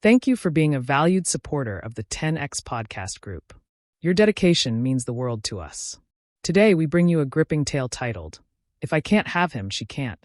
Thank you for being a valued supporter of the 10X podcast group. Your dedication means the world to us. Today, we bring you a gripping tale titled, If I Can't Have Him, She Can't.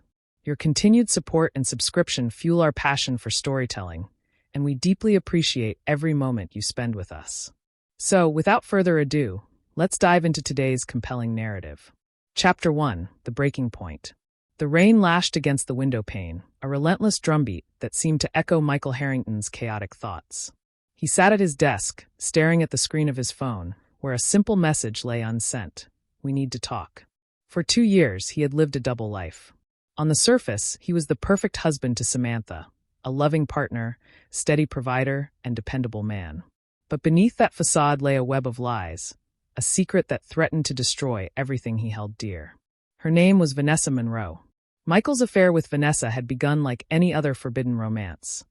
Your continued support and subscription fuel our passion for storytelling, and we deeply appreciate every moment you spend with us. So, without further ado, let's dive into today's compelling narrative. Chapter 1, The Breaking Point. The rain lashed against the window pane, a relentless drumbeat that seemed to echo Michael Harrington's chaotic thoughts. He sat at his desk, staring at the screen of his phone, where a simple message lay unsent. We need to talk. For 2 years, he had lived a double life. On the surface, he was the perfect husband to Samantha, a loving partner, steady provider, and dependable man. But beneath that facade lay a web of lies, a secret that threatened to destroy everything he held dear. Her name was Vanessa Monroe. Michael's affair with Vanessa had begun like any other forbidden romance.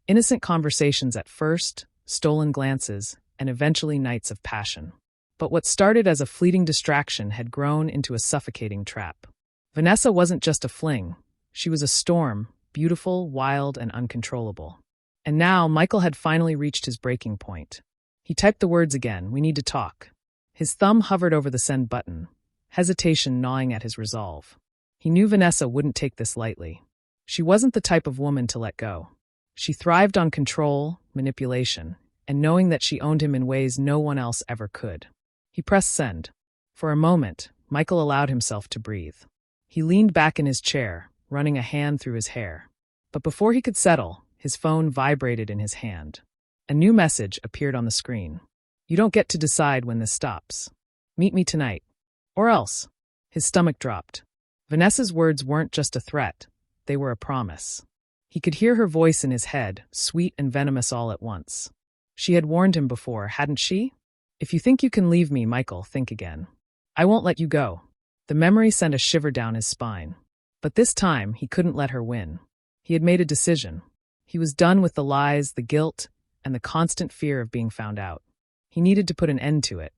Innocent conversations at first, stolen glances, and eventually nights of passion. But what started as a fleeting distraction had grown into a suffocating trap. Vanessa wasn't just a fling. She was a storm, beautiful, wild, and uncontrollable. And now Michael had finally reached his breaking point. He typed the words again, "We need to talk." His thumb hovered over the send button, hesitation gnawing at his resolve. He knew Vanessa wouldn't take this lightly. She wasn't the type of woman to let go. She thrived on control, manipulation, and knowing that she owned him in ways no one else ever could. He pressed send. For a moment, Michael allowed himself to breathe. He leaned back in his chair, running a hand through his hair. But before he could settle, his phone vibrated in his hand. A new message appeared on the screen. "You don't get to decide when this stops. Meet me tonight. Or else." His stomach dropped. Vanessa's words weren't just a threat, they were a promise. He could hear her voice in his head, sweet and venomous all at once. She had warned him before, hadn't she? "If you think you can leave me, Michael, think again. I won't let you go." The memory sent a shiver down his spine. But this time, he couldn't let her win. He had made a decision. He was done with the lies, the guilt, and the constant fear of being found out. He needed to put an end to it.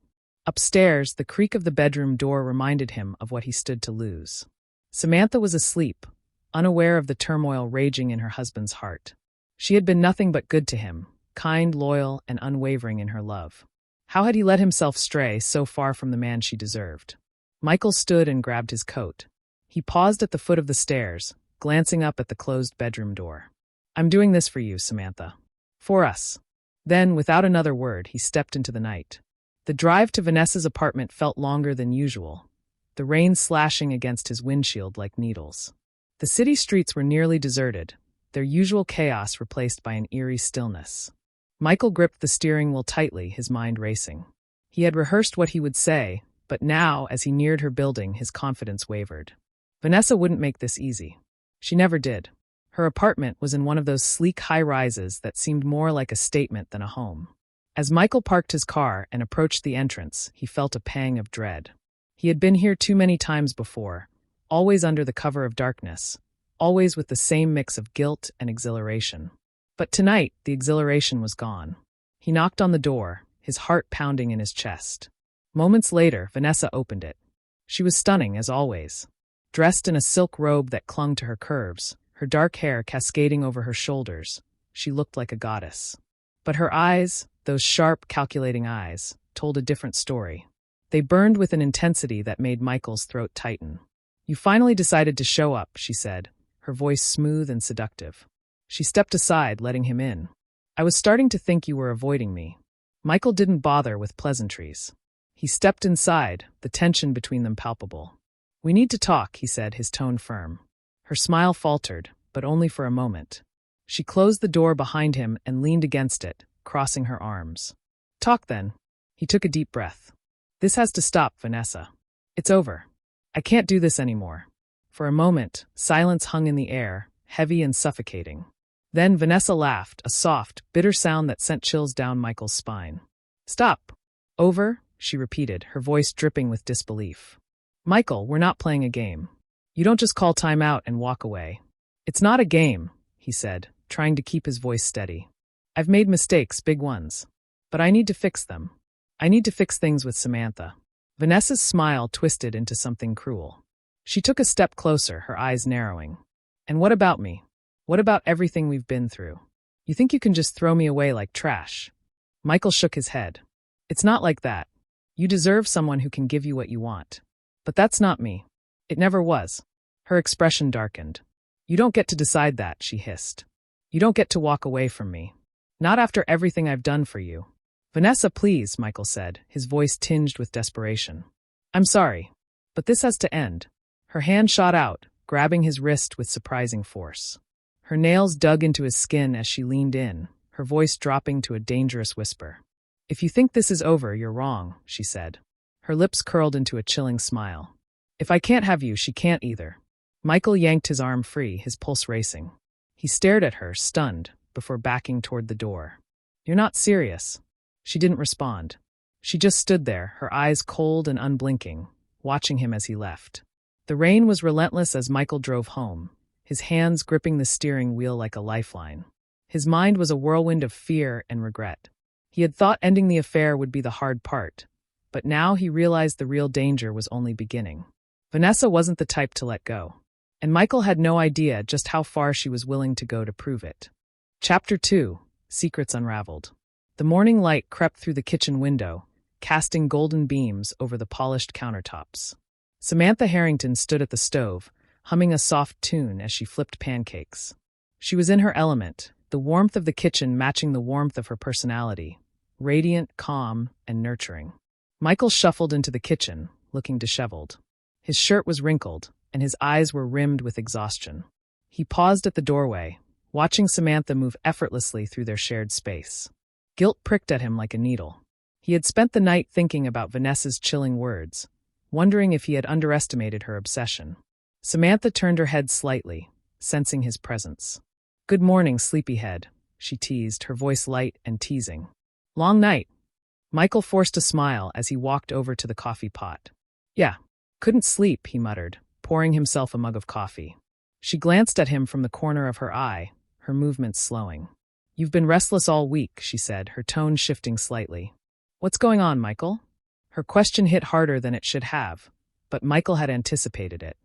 Upstairs, the creak of the bedroom door reminded him of what he stood to lose. Samantha was asleep, unaware of the turmoil raging in her husband's heart. She had been nothing but good to him, kind, loyal, and unwavering in her love. How had he let himself stray so far from the man she deserved? Michael stood and grabbed his coat. He paused at the foot of the stairs, glancing up at the closed bedroom door. "I'm doing this for you, Samantha. For us." Then, without another word, he stepped into the night. The drive to Vanessa's apartment felt longer than usual, the rain slashing against his windshield like needles. The city streets were nearly deserted, their usual chaos replaced by an eerie stillness. Michael gripped the steering wheel tightly, his mind racing. He had rehearsed what he would say, but now, as he neared her building, his confidence wavered. Vanessa wouldn't make this easy. She never did. Her apartment was in one of those sleek high-rises that seemed more like a statement than a home. As Michael parked his car and approached the entrance, he felt a pang of dread. He had been here too many times before, always under the cover of darkness, always with the same mix of guilt and exhilaration. But tonight, the exhilaration was gone. He knocked on the door, his heart pounding in his chest. Moments later, Vanessa opened it. She was stunning, as always. Dressed in a silk robe that clung to her curves, her dark hair cascading over her shoulders, she looked like a goddess. But her eyes, those sharp, calculating eyes, told a different story. They burned with an intensity that made Michael's throat tighten. "You finally decided to show up," she said, her voice smooth and seductive. She stepped aside, letting him in. "I was starting to think you were avoiding me." Michael didn't bother with pleasantries. He stepped inside, the tension between them palpable. "We need to talk," he said, his tone firm. Her smile faltered, but only for a moment. She closed the door behind him and leaned against it, crossing her arms. "Talk then." He took a deep breath. "This has to stop, Vanessa. It's over. I can't do this anymore." For a moment, silence hung in the air, heavy and suffocating. Then Vanessa laughed, a soft, bitter sound that sent chills down Michael's spine. "Stop." "Over?" she repeated, her voice dripping with disbelief. "Michael, we're not playing a game. You don't just call time out and walk away." "It's not a game," he said, trying to keep his voice steady. "I've made mistakes, big ones. But I need to fix them. I need to fix things with Samantha." Vanessa's smile twisted into something cruel. She took a step closer, her eyes narrowing. "And what about me? What about everything we've been through? You think you can just throw me away like trash? Michael shook his head. It's not like that. You deserve someone who can give you what you want. But that's not me. It never was. Her expression darkened. You don't get to decide that, she hissed. You don't get to walk away from me. Not after everything I've done for you. Vanessa, please, Michael said, his voice tinged with desperation. I'm sorry, but this has to end. Her hand shot out, grabbing his wrist with surprising force. Her nails dug into his skin as she leaned in, her voice dropping to a dangerous whisper. If you think this is over, you're wrong, she said. Her lips curled into a chilling smile. If I can't have you, she can't either. Michael yanked his arm free, his pulse racing. He stared at her, stunned, before backing toward the door. You're not serious. She didn't respond. She just stood there, her eyes cold and unblinking, watching him as he left. The rain was relentless as Michael drove home, his hands gripping the steering wheel like a lifeline. His mind was a whirlwind of fear and regret. He had thought ending the affair would be the hard part, but now he realized the real danger was only beginning. Vanessa wasn't the type to let go, and Michael had no idea just how far she was willing to go to prove it. Chapter 2: Secrets Unraveled. The morning light crept through the kitchen window, casting golden beams over the polished countertops. Samantha Harrington stood at the stove, humming a soft tune as she flipped pancakes. She was in her element, the warmth of the kitchen matching the warmth of her personality, radiant, calm, and nurturing. Michael shuffled into the kitchen, looking disheveled. His shirt was wrinkled, and his eyes were rimmed with exhaustion. He paused at the doorway, watching Samantha move effortlessly through their shared space. Guilt pricked at him like a needle. He had spent the night thinking about Vanessa's chilling words, wondering if he had underestimated her obsession. Samantha turned her head slightly, sensing his presence. Good morning, sleepyhead, she teased, her voice light and teasing. Long night. Michael forced a smile as he walked over to the coffee pot. Yeah, couldn't sleep, he muttered, pouring himself a mug of coffee. She glanced at him from the corner of her eye, her movements slowing. You've been restless all week, she said, her tone shifting slightly. What's going on, Michael? Her question hit harder than it should have, but Michael had anticipated it.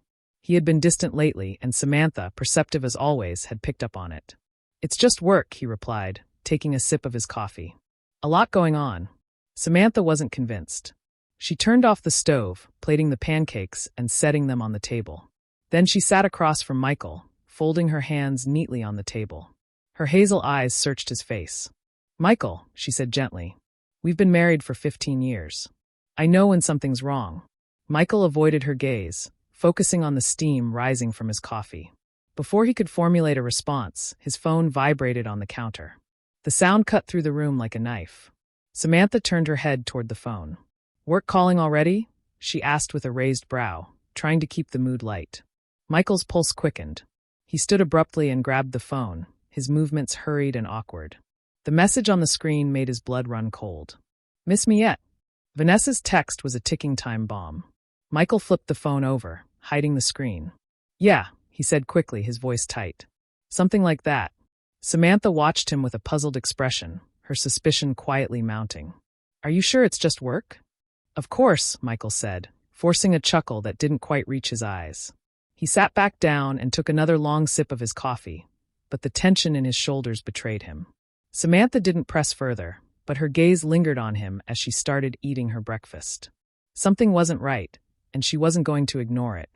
He had been distant lately, and Samantha, perceptive as always, had picked up on it. It's just work, he replied, taking a sip of his coffee. A lot going on. Samantha wasn't convinced. She turned off the stove, plating the pancakes and setting them on the table. Then she sat across from Michael, folding her hands neatly on the table. Her hazel eyes searched his face. Michael, she said gently, we've been married for 15 years. I know when something's wrong. Michael avoided her gaze, focusing on the steam rising from his coffee. Before he could formulate a response, his phone vibrated on the counter. The sound cut through the room like a knife. Samantha turned her head toward the phone. Work calling already? She asked with a raised brow, trying to keep the mood light. Michael's pulse quickened. He stood abruptly and grabbed the phone, his movements hurried and awkward. The message on the screen made his blood run cold. Miss me yet? Vanessa's text was a ticking time bomb. Michael flipped the phone over, hiding the screen. Yeah, he said quickly, his voice tight. Something like that. Samantha watched him with a puzzled expression, her suspicion quietly mounting. Are you sure it's just work? Of course, Michael said, forcing a chuckle that didn't quite reach his eyes. He sat back down and took another long sip of his coffee, but the tension in his shoulders betrayed him. Samantha didn't press further, but her gaze lingered on him as she started eating her breakfast. Something wasn't right, and she wasn't going to ignore it.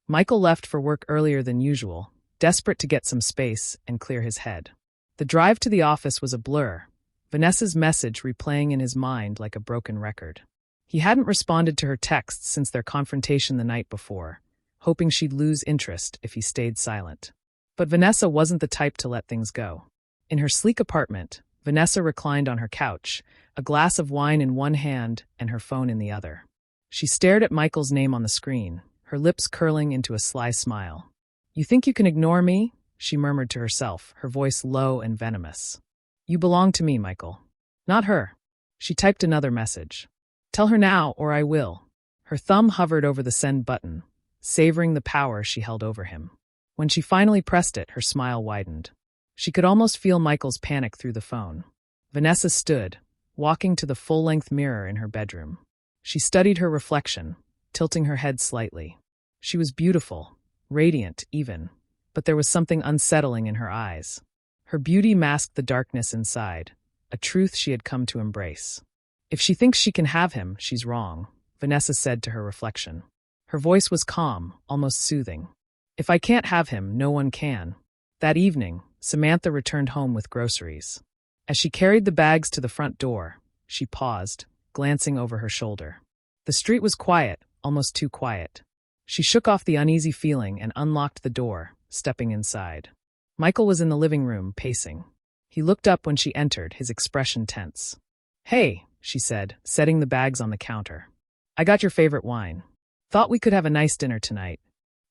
Michael left for work earlier than usual, desperate to get some space and clear his head. The drive to the office was a blur, Vanessa's message replaying in his mind like a broken record. He hadn't responded to her texts since their confrontation the night before, hoping she'd lose interest if he stayed silent. But Vanessa wasn't the type to let things go. In her sleek apartment, Vanessa reclined on her couch, a glass of wine in one hand and her phone in the other. She stared at Michael's name on the screen, her lips curling into a sly smile. You think you can ignore me? She murmured to herself, her voice low and venomous. You belong to me, Michael. Not her. She typed another message. Tell her now, or I will. Her thumb hovered over the send button, savoring the power she held over him. When she finally pressed it, her smile widened. She could almost feel Michael's panic through the phone. Vanessa stood, walking to the full-length mirror in her bedroom. She studied her reflection, tilting her head slightly. She was beautiful, radiant even, but there was something unsettling in her eyes. Her beauty masked the darkness inside, a truth she had come to embrace. If she thinks she can have him, she's wrong, Vanessa said to her reflection. Her voice was calm, almost soothing. If I can't have him, no one can. That evening, Samantha returned home with groceries. As she carried the bags to the front door, she paused, glancing over her shoulder. The street was quiet, almost too quiet. She shook off the uneasy feeling and unlocked the door, stepping inside. Michael was in the living room, pacing. He looked up when she entered, his expression tense. "Hey," she said, setting the bags on the counter. "I got your favorite wine. Thought we could have a nice dinner tonight."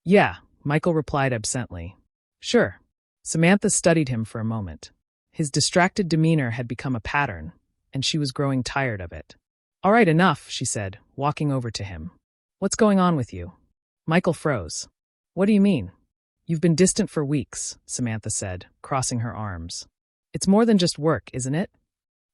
"Yeah," Michael replied absently. "Sure." Samantha studied him for a moment. His distracted demeanor had become a pattern, and she was growing tired of it. "All right, enough," she said, walking over to him. "What's going on with you?" Michael froze. "What do you mean?" "You've been distant for weeks," Samantha said, crossing her arms. "It's more than just work, isn't it?"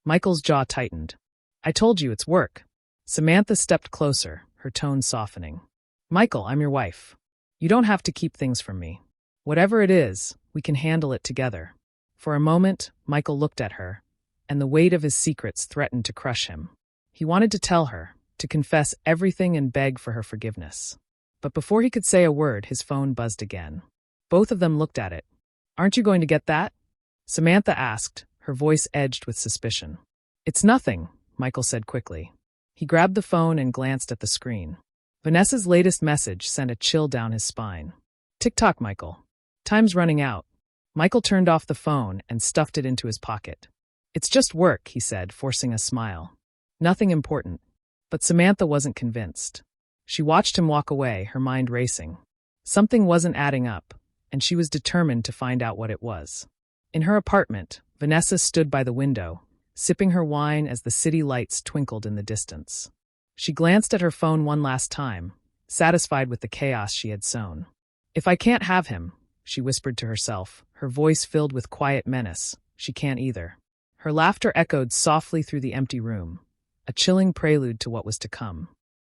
Michael's jaw tightened. "I told you it's work." Samantha stepped closer, her tone softening. "Michael, I'm your wife. You don't have to keep things from me. Whatever it is, we can handle it together." For a moment, Michael looked at her, and the weight of his secrets threatened to crush him. He wanted to tell her, to confess everything and beg for her forgiveness. But before he could say a word, his phone buzzed again. Both of them looked at it. "Aren't you going to get that?" Samantha asked, her voice edged with suspicion. "It's nothing," Michael said quickly. He grabbed the phone and glanced at the screen. Vanessa's latest message sent a chill down his spine. "Tick-tock, Michael. Time's running out." Michael turned off the phone and stuffed it into his pocket. "It's just work," he said, forcing a smile. "Nothing important." But Samantha wasn't convinced. She watched him walk away, her mind racing. Something wasn't adding up, and she was determined to find out what it was. In her apartment, Vanessa stood by the window, sipping her wine as the city lights twinkled in the distance. She glanced at her phone one last time, satisfied with the chaos she had sown. "If I can't have him," she whispered to herself, her voice filled with quiet menace, "she can't either." Her laughter echoed softly through the empty room, a chilling prelude to what was to come.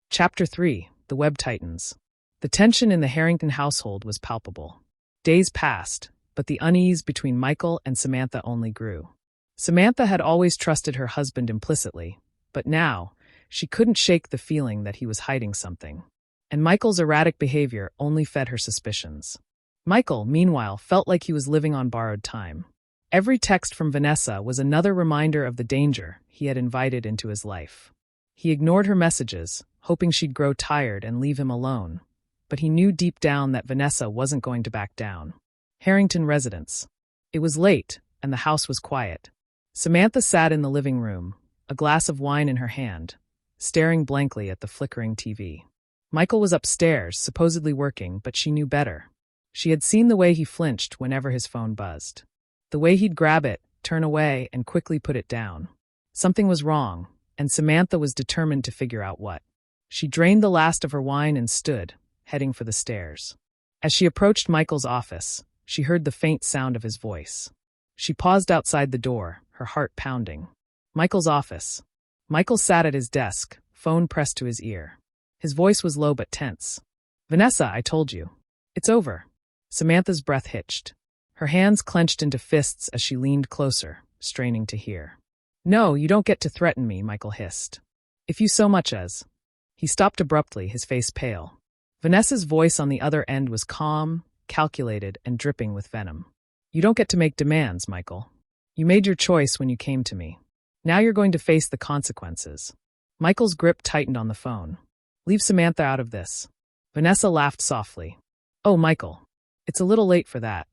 Chapter 3: The Web Tightens. The tension in the Harrington household was palpable. Days passed, but the unease between Michael and Samantha only grew. Samantha had always trusted her husband implicitly, but now, she couldn't shake the feeling that he was hiding something. And Michael's erratic behavior only fed her suspicions. Michael, meanwhile, felt like he was living on borrowed time. Every text from Vanessa was another reminder of the danger he had invited into his life. He ignored her messages, hoping she'd grow tired and leave him alone, but he knew deep down that Vanessa wasn't going to back down. Harrington residence. It was late, and the house was quiet. Samantha sat in the living room, a glass of wine in her hand, staring blankly at the flickering TV. Michael was upstairs, supposedly working, but she knew better. She had seen the way he flinched whenever his phone buzzed. The way he'd grab it, turn away, and quickly put it down. Something was wrong, and Samantha was determined to figure out what. She drained the last of her wine and stood, heading for the stairs. As she approached Michael's office, she heard the faint sound of his voice. She paused outside the door, her heart pounding. Michael's office. Michael sat at his desk, phone pressed to his ear. His voice was low but tense. "Vanessa, I told you. It's over." Samantha's breath hitched. Her hands clenched into fists as she leaned closer, straining to hear. "No, you don't get to threaten me," Michael hissed. "If you so much as—" He stopped abruptly, his face pale. Vanessa's voice on the other end was calm, calculated, and dripping with venom. "You don't get to make demands, Michael. You made your choice when you came to me. Now you're going to face the consequences." Michael's grip tightened on the phone. "Leave Samantha out of this." Vanessa laughed softly. "Oh, Michael. It's a little late for that."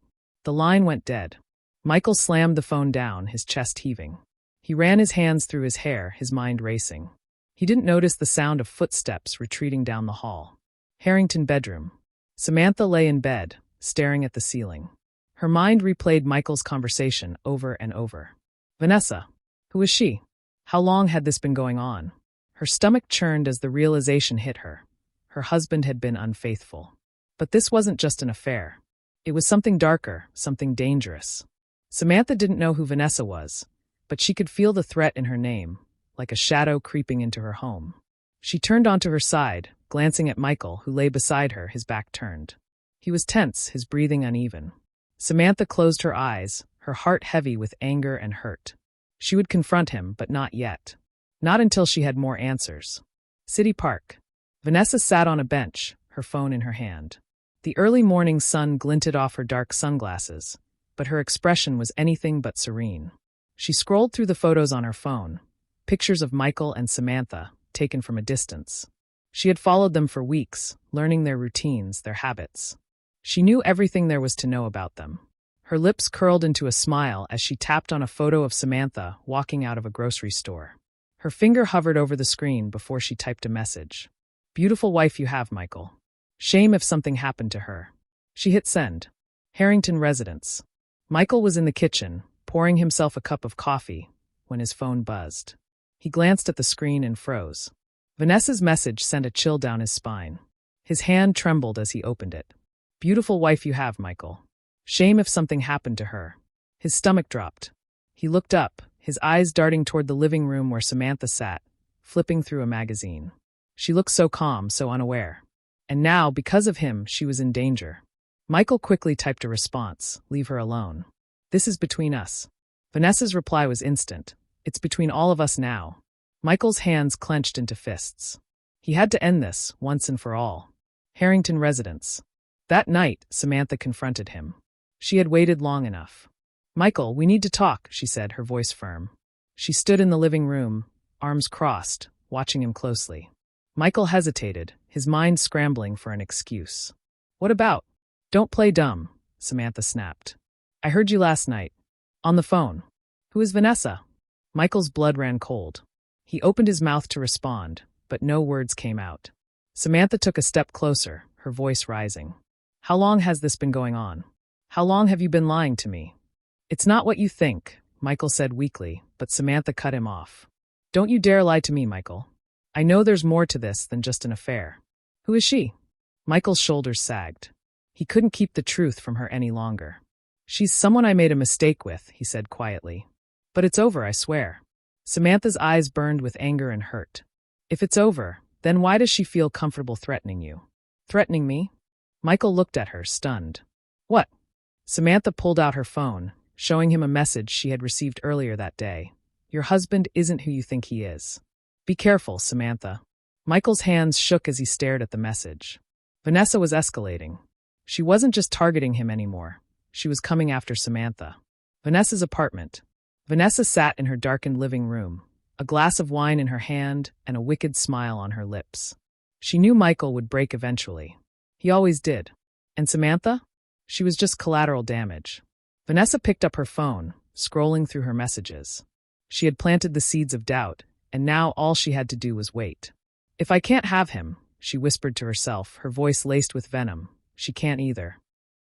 The line went dead. Michael slammed the phone down, his chest heaving. He ran his hands through his hair, his mind racing. He didn't notice the sound of footsteps retreating down the hall. Harrington bedroom. Samantha lay in bed, staring at the ceiling. Her mind replayed Michael's conversation over and over. Vanessa. Who was she? How long had this been going on? Her stomach churned as the realization hit her. Her husband had been unfaithful. But this wasn't just an affair. It was something darker, something dangerous. Samantha didn't know who Vanessa was, but she could feel the threat in her name, like a shadow creeping into her home. She turned onto her side, glancing at Michael, who lay beside her, his back turned. He was tense, his breathing uneven. Samantha closed her eyes, her heart heavy with anger and hurt. She would confront him, but not yet. Not until she had more answers. City Park. Vanessa sat on a bench, her phone in her hand. The early morning sun glinted off her dark sunglasses, but her expression was anything but serene. She scrolled through the photos on her phone, pictures of Michael and Samantha, taken from a distance. She had followed them for weeks, learning their routines, their habits. She knew everything there was to know about them. Her lips curled into a smile as she tapped on a photo of Samantha walking out of a grocery store. Her finger hovered over the screen before she typed a message. Beautiful wife you have, Michael. Shame if something happened to her. She hit send. Harrington residence. Michael was in the kitchen, pouring himself a cup of coffee, when his phone buzzed. He glanced at the screen and froze. Vanessa's message sent a chill down his spine. His hand trembled as he opened it. Beautiful wife you have, Michael. Shame if something happened to her. His stomach dropped. He looked up, his eyes darting toward the living room where Samantha sat, flipping through a magazine. She looked so calm, so unaware. And now, because of him, she was in danger. Michael quickly typed a response, leave her alone. This is between us. Vanessa's reply was instant. It's between all of us now. Michael's hands clenched into fists. He had to end this, once and for all. Harrington residence. That night, Samantha confronted him. She had waited long enough. Michael, we need to talk, she said, her voice firm. She stood in the living room, arms crossed, watching him closely. Michael hesitated, his mind scrambling for an excuse. What about? Don't play dumb, Samantha snapped. I heard you last night. On the phone. Who is Vanessa? Michael's blood ran cold. He opened his mouth to respond, but no words came out. Samantha took a step closer, her voice rising. How long has this been going on? How long have you been lying to me? It's not what you think, Michael said weakly, but Samantha cut him off. Don't you dare lie to me, Michael. I know there's more to this than just an affair. Who is she? Michael's shoulders sagged. He couldn't keep the truth from her any longer. She's someone I made a mistake with, he said quietly. But it's over, I swear. Samantha's eyes burned with anger and hurt. If it's over, then why does she feel comfortable threatening you? Threatening me? Michael looked at her, stunned. What? Samantha pulled out her phone, showing him a message she had received earlier that day. Your husband isn't who you think he is. Be careful, Samantha. Michael's hands shook as he stared at the message. Vanessa was escalating. She wasn't just targeting him anymore. She was coming after Samantha. Vanessa's apartment. Vanessa sat in her darkened living room, a glass of wine in her hand and a wicked smile on her lips. She knew Michael would break eventually. He always did. And Samantha? She was just collateral damage. Vanessa picked up her phone, scrolling through her messages. She had planted the seeds of doubt, and now all she had to do was wait. If I can't have him, she whispered to herself, her voice laced with venom, she can't either.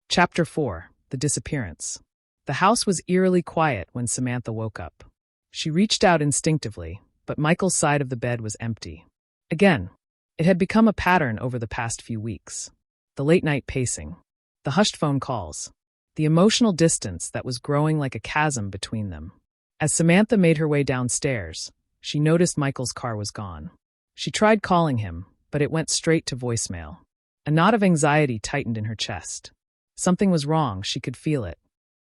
Chapter 4. The Disappearance. The house was eerily quiet when Samantha woke up. She reached out instinctively, but Michael's side of the bed was empty. Again, it had become a pattern over the past few weeks. The late-night pacing. The hushed phone calls. The emotional distance that was growing like a chasm between them. As Samantha made her way downstairs, she noticed Michael's car was gone. She tried calling him, but it went straight to voicemail. A knot of anxiety tightened in her chest. Something was wrong, she could feel it.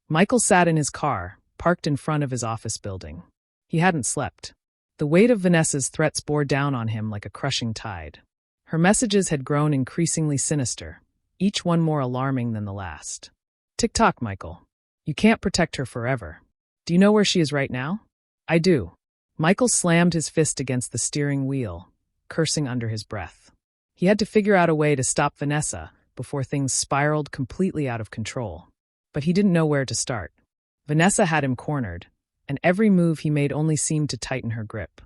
Michael sat in his car, parked in front of his office building. He hadn't slept. The weight of Vanessa's threats bore down on him like a crushing tide. Her messages had grown increasingly sinister, each one more alarming than the last. Tick-tock, Michael. You can't protect her forever. Do you know where she is right now? I do. Michael slammed his fist against the steering wheel, cursing under his breath. He had to figure out a way to stop Vanessa before things spiraled completely out of control. But he didn't know where to start. Vanessa had him cornered, and every move he made only seemed to tighten her grip.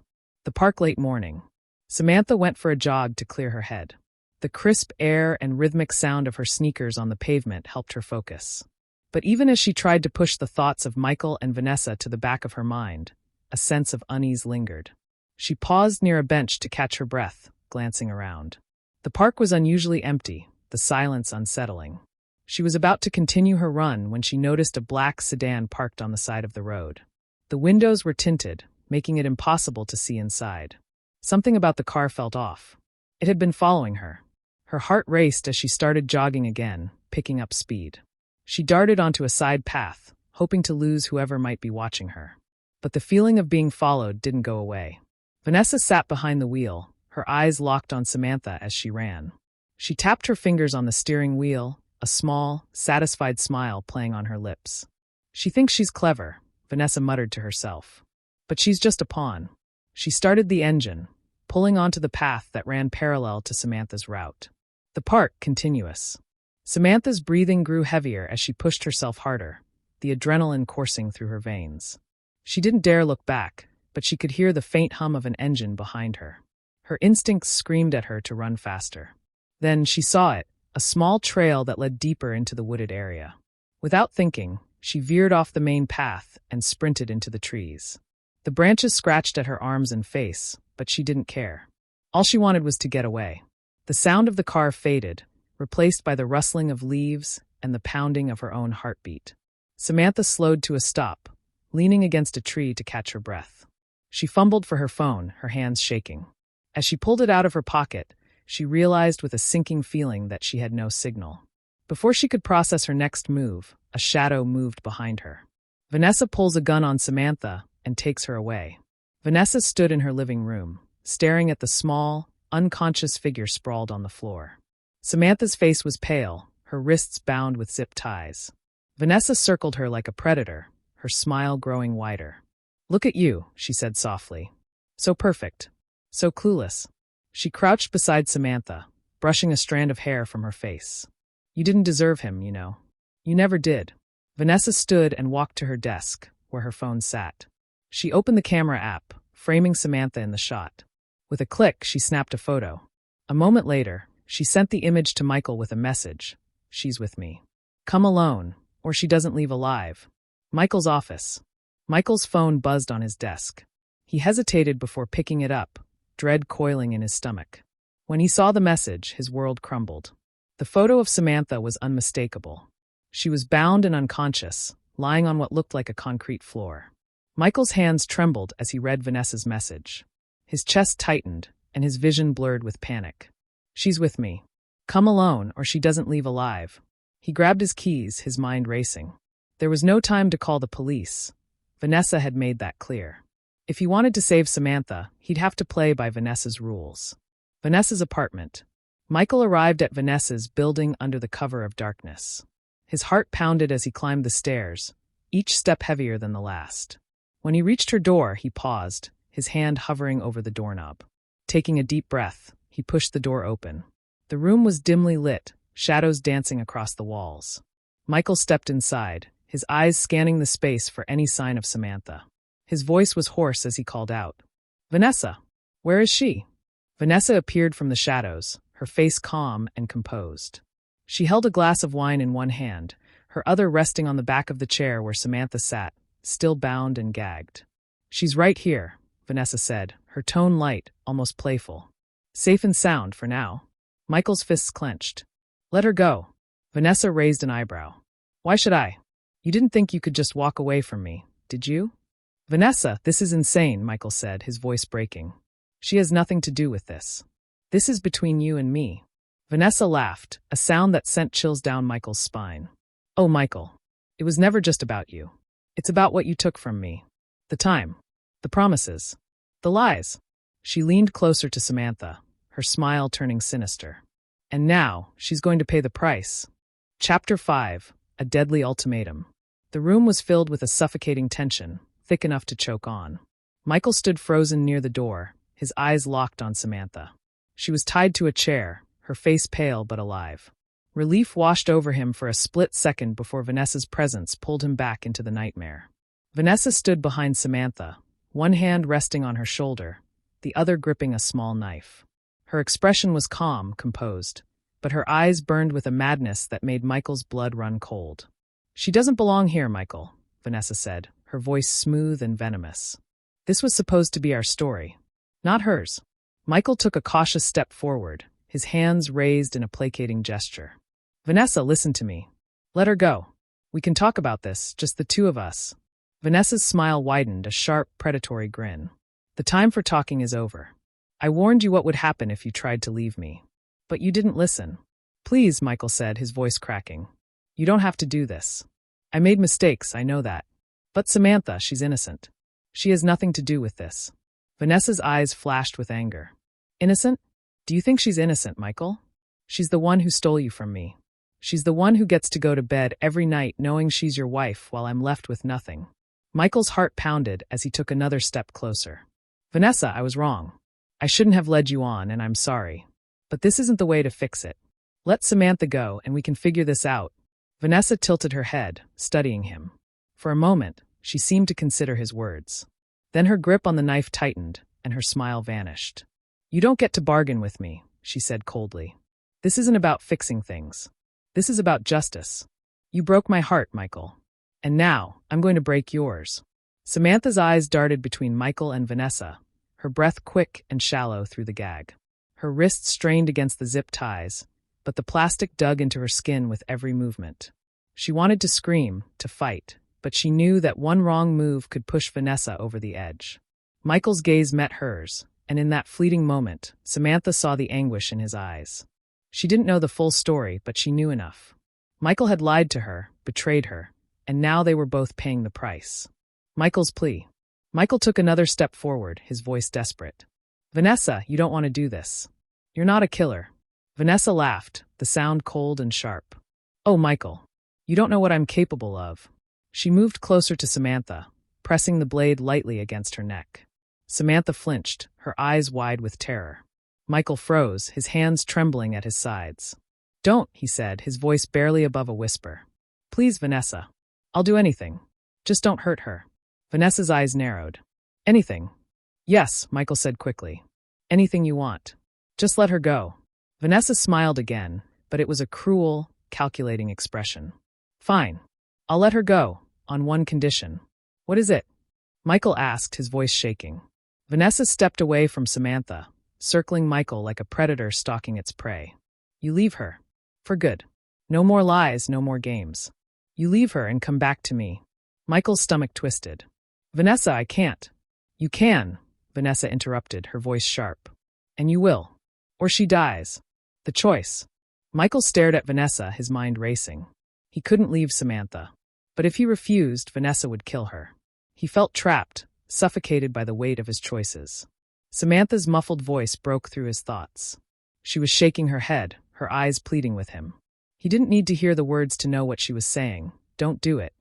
The park late morning. Samantha went for a jog to clear her head. The crisp air and rhythmic sound of her sneakers on the pavement helped her focus. But even as she tried to push the thoughts of Michael and Vanessa to the back of her mind, a sense of unease lingered. She paused near a bench to catch her breath, glancing around. The park was unusually empty, the silence unsettling. She was about to continue her run when she noticed a black sedan parked on the side of the road. The windows were tinted, making it impossible to see inside. Something about the car felt off. It had been following her. Her heart raced as she started jogging again, picking up speed. She darted onto a side path, hoping to lose whoever might be watching her. But the feeling of being followed didn't go away. Vanessa sat behind the wheel, her eyes locked on Samantha as she ran. She tapped her fingers on the steering wheel, a small, satisfied smile playing on her lips. She thinks she's clever, Vanessa muttered to herself. But she's just a pawn. She started the engine, pulling onto the path that ran parallel to Samantha's route. The part continuous. Samantha's breathing grew heavier as she pushed herself harder, the adrenaline coursing through her veins. She didn't dare look back, but she could hear the faint hum of an engine behind her. Her instincts screamed at her to run faster. Then she saw it, a small trail that led deeper into the wooded area. Without thinking, she veered off the main path and sprinted into the trees. The branches scratched at her arms and face, but she didn't care. All she wanted was to get away. The sound of the car faded, replaced by the rustling of leaves and the pounding of her own heartbeat. Samantha slowed to a stop, leaning against a tree to catch her breath. She fumbled for her phone, her hands shaking. As she pulled it out of her pocket, she realized with a sinking feeling that she had no signal. Before she could process her next move, a shadow moved behind her. Vanessa pulls a gun on Samantha and takes her away. Vanessa stood in her living room, staring at the small, unconscious figure sprawled on the floor. Samantha's face was pale, her wrists bound with zip ties. Vanessa circled her like a predator, her smile growing wider. "Look at you," she said softly. "So perfect. So clueless." She crouched beside Samantha, brushing a strand of hair from her face. "You didn't deserve him, you know. You never did." Vanessa stood and walked to her desk, where her phone sat. She opened the camera app, framing Samantha in the shot. With a click, she snapped a photo. A moment later, she sent the image to Michael with a message. "She's with me. Come alone, or she doesn't leave alive." Michael's office. Michael's phone buzzed on his desk. He hesitated before picking it up, dread coiling in his stomach. When he saw the message, his world crumbled. The photo of Samantha was unmistakable. She was bound and unconscious, lying on what looked like a concrete floor. Michael's hands trembled as he read Vanessa's message. His chest tightened, and his vision blurred with panic. "She's with me. Come alone, or she doesn't leave alive." He grabbed his keys, his mind racing. There was no time to call the police. Vanessa had made that clear. If he wanted to save Samantha, he'd have to play by Vanessa's rules. Vanessa's apartment. Michael arrived at Vanessa's building under the cover of darkness. His heart pounded as he climbed the stairs, each step heavier than the last. When he reached her door, he paused, his hand hovering over the doorknob. Taking a deep breath, he pushed the door open. The room was dimly lit, shadows dancing across the walls. Michael stepped inside, his eyes scanning the space for any sign of Samantha. His voice was hoarse as he called out, "Vanessa, where is she?" Vanessa appeared from the shadows, her face calm and composed. She held a glass of wine in one hand, her other resting on the back of the chair where Samantha sat, still bound and gagged. "She's right here," Vanessa said, her tone light, almost playful. "Safe and sound for now." Michael's fists clenched. "Let her go." Vanessa raised an eyebrow. "Why should I? You didn't think you could just walk away from me, did you?" "Vanessa, this is insane," Michael said, his voice breaking. "She has nothing to do with this. This is between you and me." Vanessa laughed, a sound that sent chills down Michael's spine. "Oh, Michael, it was never just about you. It's about what you took from me. The time. The promises. The lies." She leaned closer to Samantha, her smile turning sinister. "And now, she's going to pay the price." Chapter 5. A Deadly Ultimatum. The room was filled with a suffocating tension, thick enough to choke on. Michael stood frozen near the door, his eyes locked on Samantha. She was tied to a chair, her face pale but alive. Relief washed over him for a split second before Vanessa's presence pulled him back into the nightmare. Vanessa stood behind Samantha, one hand resting on her shoulder, the other gripping a small knife. Her expression was calm, composed, but her eyes burned with a madness that made Michael's blood run cold. "She doesn't belong here, Michael," Vanessa said, her voice smooth and venomous. "This was supposed to be our story, not hers." Michael took a cautious step forward, his hands raised in a placating gesture. "Vanessa, listen to me. Let her go. We can talk about this, just the two of us." Vanessa's smile widened, a sharp, predatory grin. "The time for talking is over. I warned you what would happen if you tried to leave me. But you didn't listen." "Please," Michael said, his voice cracking. "You don't have to do this." I made mistakes, I know that. But Samantha, she's innocent. She has nothing to do with this. Vanessa's eyes flashed with anger. Innocent? Do you think she's innocent, Michael? She's the one who stole you from me. She's the one who gets to go to bed every night knowing she's your wife while I'm left with nothing. Michael's heart pounded as he took another step closer. Vanessa, I was wrong. I shouldn't have led you on, and I'm sorry. But this isn't the way to fix it. Let Samantha go, and we can figure this out. Vanessa tilted her head, studying him. For a moment, she seemed to consider his words. Then her grip on the knife tightened, and her smile vanished. You don't get to bargain with me, she said coldly. This isn't about fixing things. This is about justice. You broke my heart, Michael. And now, I'm going to break yours. Samantha's eyes darted between Michael and Vanessa, her breath quick and shallow through the gag. Her wrists strained against the zip ties, but the plastic dug into her skin with every movement. She wanted to scream, to fight, but she knew that one wrong move could push Vanessa over the edge. Michael's gaze met hers, and in that fleeting moment, Samantha saw the anguish in his eyes. She didn't know the full story, but she knew enough. Michael had lied to her, betrayed her, and now they were both paying the price. Michael's plea. Michael took another step forward, his voice desperate. Vanessa, you don't want to do this. You're not a killer. Vanessa laughed, the sound cold and sharp. Oh, Michael, you don't know what I'm capable of. She moved closer to Samantha, pressing the blade lightly against her neck. Samantha flinched, her eyes wide with terror. Michael froze, his hands trembling at his sides. Don't, he said, his voice barely above a whisper. Please, Vanessa. I'll do anything. Just don't hurt her. Vanessa's eyes narrowed. Anything. Yes, Michael said quickly. Anything you want. Just let her go. Vanessa smiled again, but it was a cruel, calculating expression. Fine. I'll let her go, on one condition. What is it? Michael asked, his voice shaking. Vanessa stepped away from Samantha, circling Michael like a predator stalking its prey. You leave her. For good. No more lies, no more games. You leave her and come back to me. Michael's stomach twisted. Vanessa, I can't. You can, Vanessa interrupted, her voice sharp. And you will. Or she dies. The choice. Michael stared at Vanessa, his mind racing. He couldn't leave Samantha. But if he refused, Vanessa would kill her. He felt trapped, suffocated by the weight of his choices. Samantha's muffled voice broke through his thoughts. She was shaking her head, her eyes pleading with him. He didn't need to hear the words to know what she was saying. Don't do it.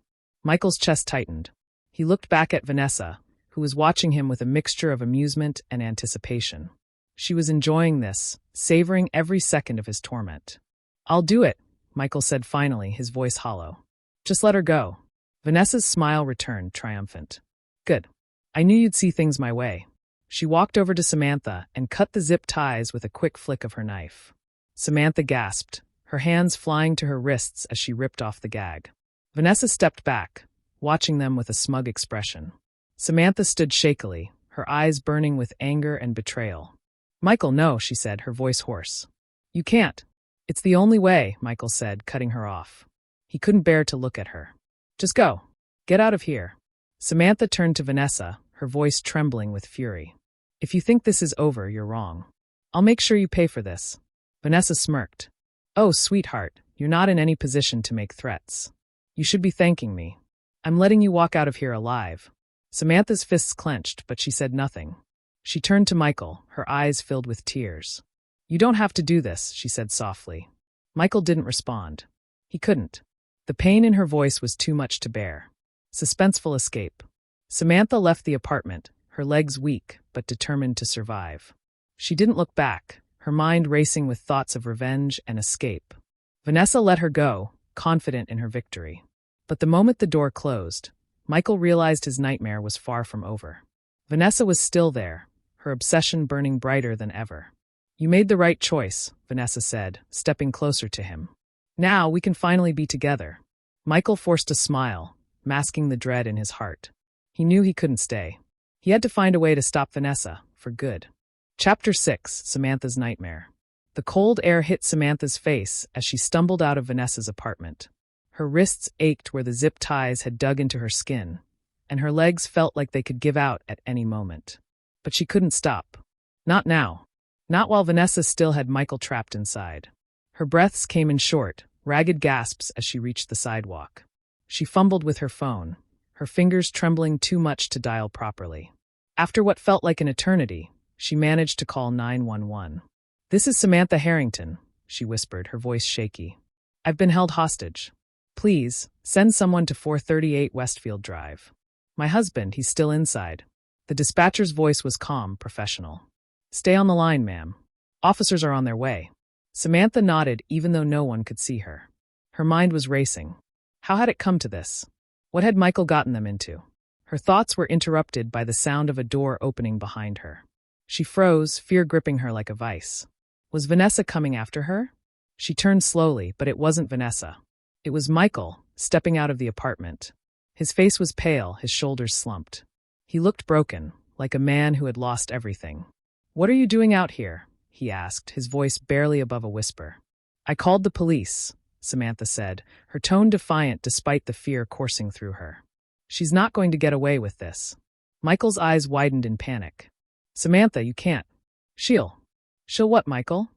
Michael's chest tightened. He looked back at Vanessa, who was watching him with a mixture of amusement and anticipation. She was enjoying this, savoring every second of his torment. I'll do it, Michael said finally, his voice hollow. Just let her go. Vanessa's smile returned, triumphant. Good. I knew you'd see things my way. She walked over to Samantha and cut the zip ties with a quick flick of her knife. Samantha gasped, her hands flying to her wrists as she ripped off the gag. Vanessa stepped back, watching them with a smug expression. Samantha stood shakily, her eyes burning with anger and betrayal. Michael, no, she said, her voice hoarse. You can't. It's the only way, Michael said, cutting her off. He couldn't bear to look at her. Just go. Get out of here. Samantha turned to Vanessa, her voice trembling with fury. If you think this is over, you're wrong. I'll make sure you pay for this. Vanessa smirked. Oh, sweetheart, you're not in any position to make threats. You should be thanking me. I'm letting you walk out of here alive. Samantha's fists clenched, but she said nothing. She turned to Michael, her eyes filled with tears. You don't have to do this, she said softly. Michael didn't respond. He couldn't. The pain in her voice was too much to bear. Suspenseful escape. Samantha left the apartment, her legs weak but determined to survive. She didn't look back, her mind racing with thoughts of revenge and escape. Vanessa let her go, confident in her victory. But the moment the door closed, Michael realized his nightmare was far from over. Vanessa was still there, her obsession burning brighter than ever. You made the right choice, Vanessa said, stepping closer to him. Now we can finally be together. Michael forced a smile, masking the dread in his heart. He knew he couldn't stay. He had to find a way to stop Vanessa, for good. Chapter 6, Samantha's Nightmare. The cold air hit Samantha's face as she stumbled out of Vanessa's apartment. Her wrists ached where the zip ties had dug into her skin, and her legs felt like they could give out at any moment. But she couldn't stop. Not now. Not while Vanessa still had Michael trapped inside. Her breaths came in short, ragged gasps as she reached the sidewalk. She fumbled with her phone, her fingers trembling too much to dial properly. After what felt like an eternity, she managed to call 911. "This is Samantha Harrington," she whispered, her voice shaky. "I've been held hostage. Please, send someone to 438 Westfield Drive. My husband, he's still inside." The dispatcher's voice was calm, professional. "Stay on the line, ma'am. Officers are on their way." Samantha nodded even though no one could see her. Her mind was racing. How had it come to this? What had Michael gotten them into? Her thoughts were interrupted by the sound of a door opening behind her. She froze, fear gripping her like a vice. Was Vanessa coming after her? She turned slowly, but it wasn't Vanessa. It was Michael, stepping out of the apartment. His face was pale, his shoulders slumped. He looked broken, like a man who had lost everything. "What are you doing out here?" he asked, his voice barely above a whisper. "I called the police," Samantha said, her tone defiant despite the fear coursing through her. "She's not going to get away with this." Michael's eyes widened in panic. "Samantha, you can't." She'll what, Michael?"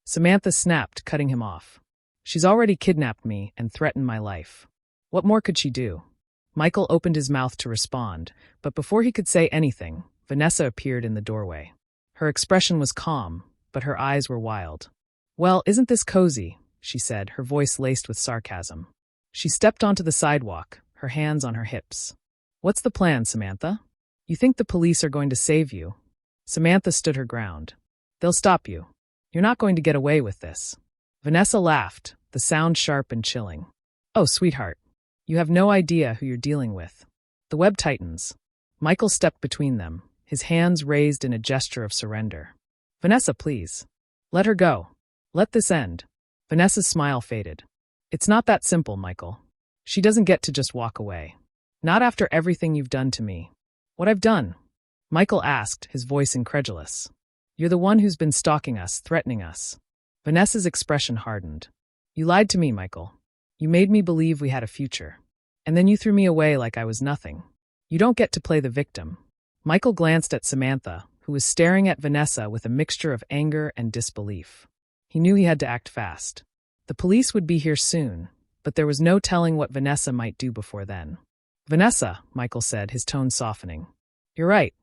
Samantha snapped, cutting him off. "She's already kidnapped me and threatened my life. What more could she do?" Michael opened his mouth to respond, but before he could say anything, Vanessa appeared in the doorway. Her expression was calm, but her eyes were wild. "Well, isn't this cozy?" she said, her voice laced with sarcasm. She stepped onto the sidewalk, her hands on her hips. "What's the plan, Samantha? You think the police are going to save you?" Samantha stood her ground. "They'll stop you. You're not going to get away with this." Vanessa laughed, the sound sharp and chilling. "Oh, sweetheart. You have no idea who you're dealing with." The web tightens. Michael stepped between them, his hands raised in a gesture of surrender. "Vanessa, please. Let her go. Let this end." Vanessa's smile faded. "It's not that simple, Michael. She doesn't get to just walk away. Not after everything you've done to me." "What I've done?" Michael asked, his voice incredulous. "You're the one who's been stalking us, threatening us." Vanessa's expression hardened. "You lied to me, Michael. You made me believe we had a future. And then you threw me away like I was nothing. You don't get to play the victim." Michael glanced at Samantha, who was staring at Vanessa with a mixture of anger and disbelief. He knew he had to act fast. The police would be here soon, but there was no telling what Vanessa might do before then. "Vanessa," Michael said, his tone softening. "You're right.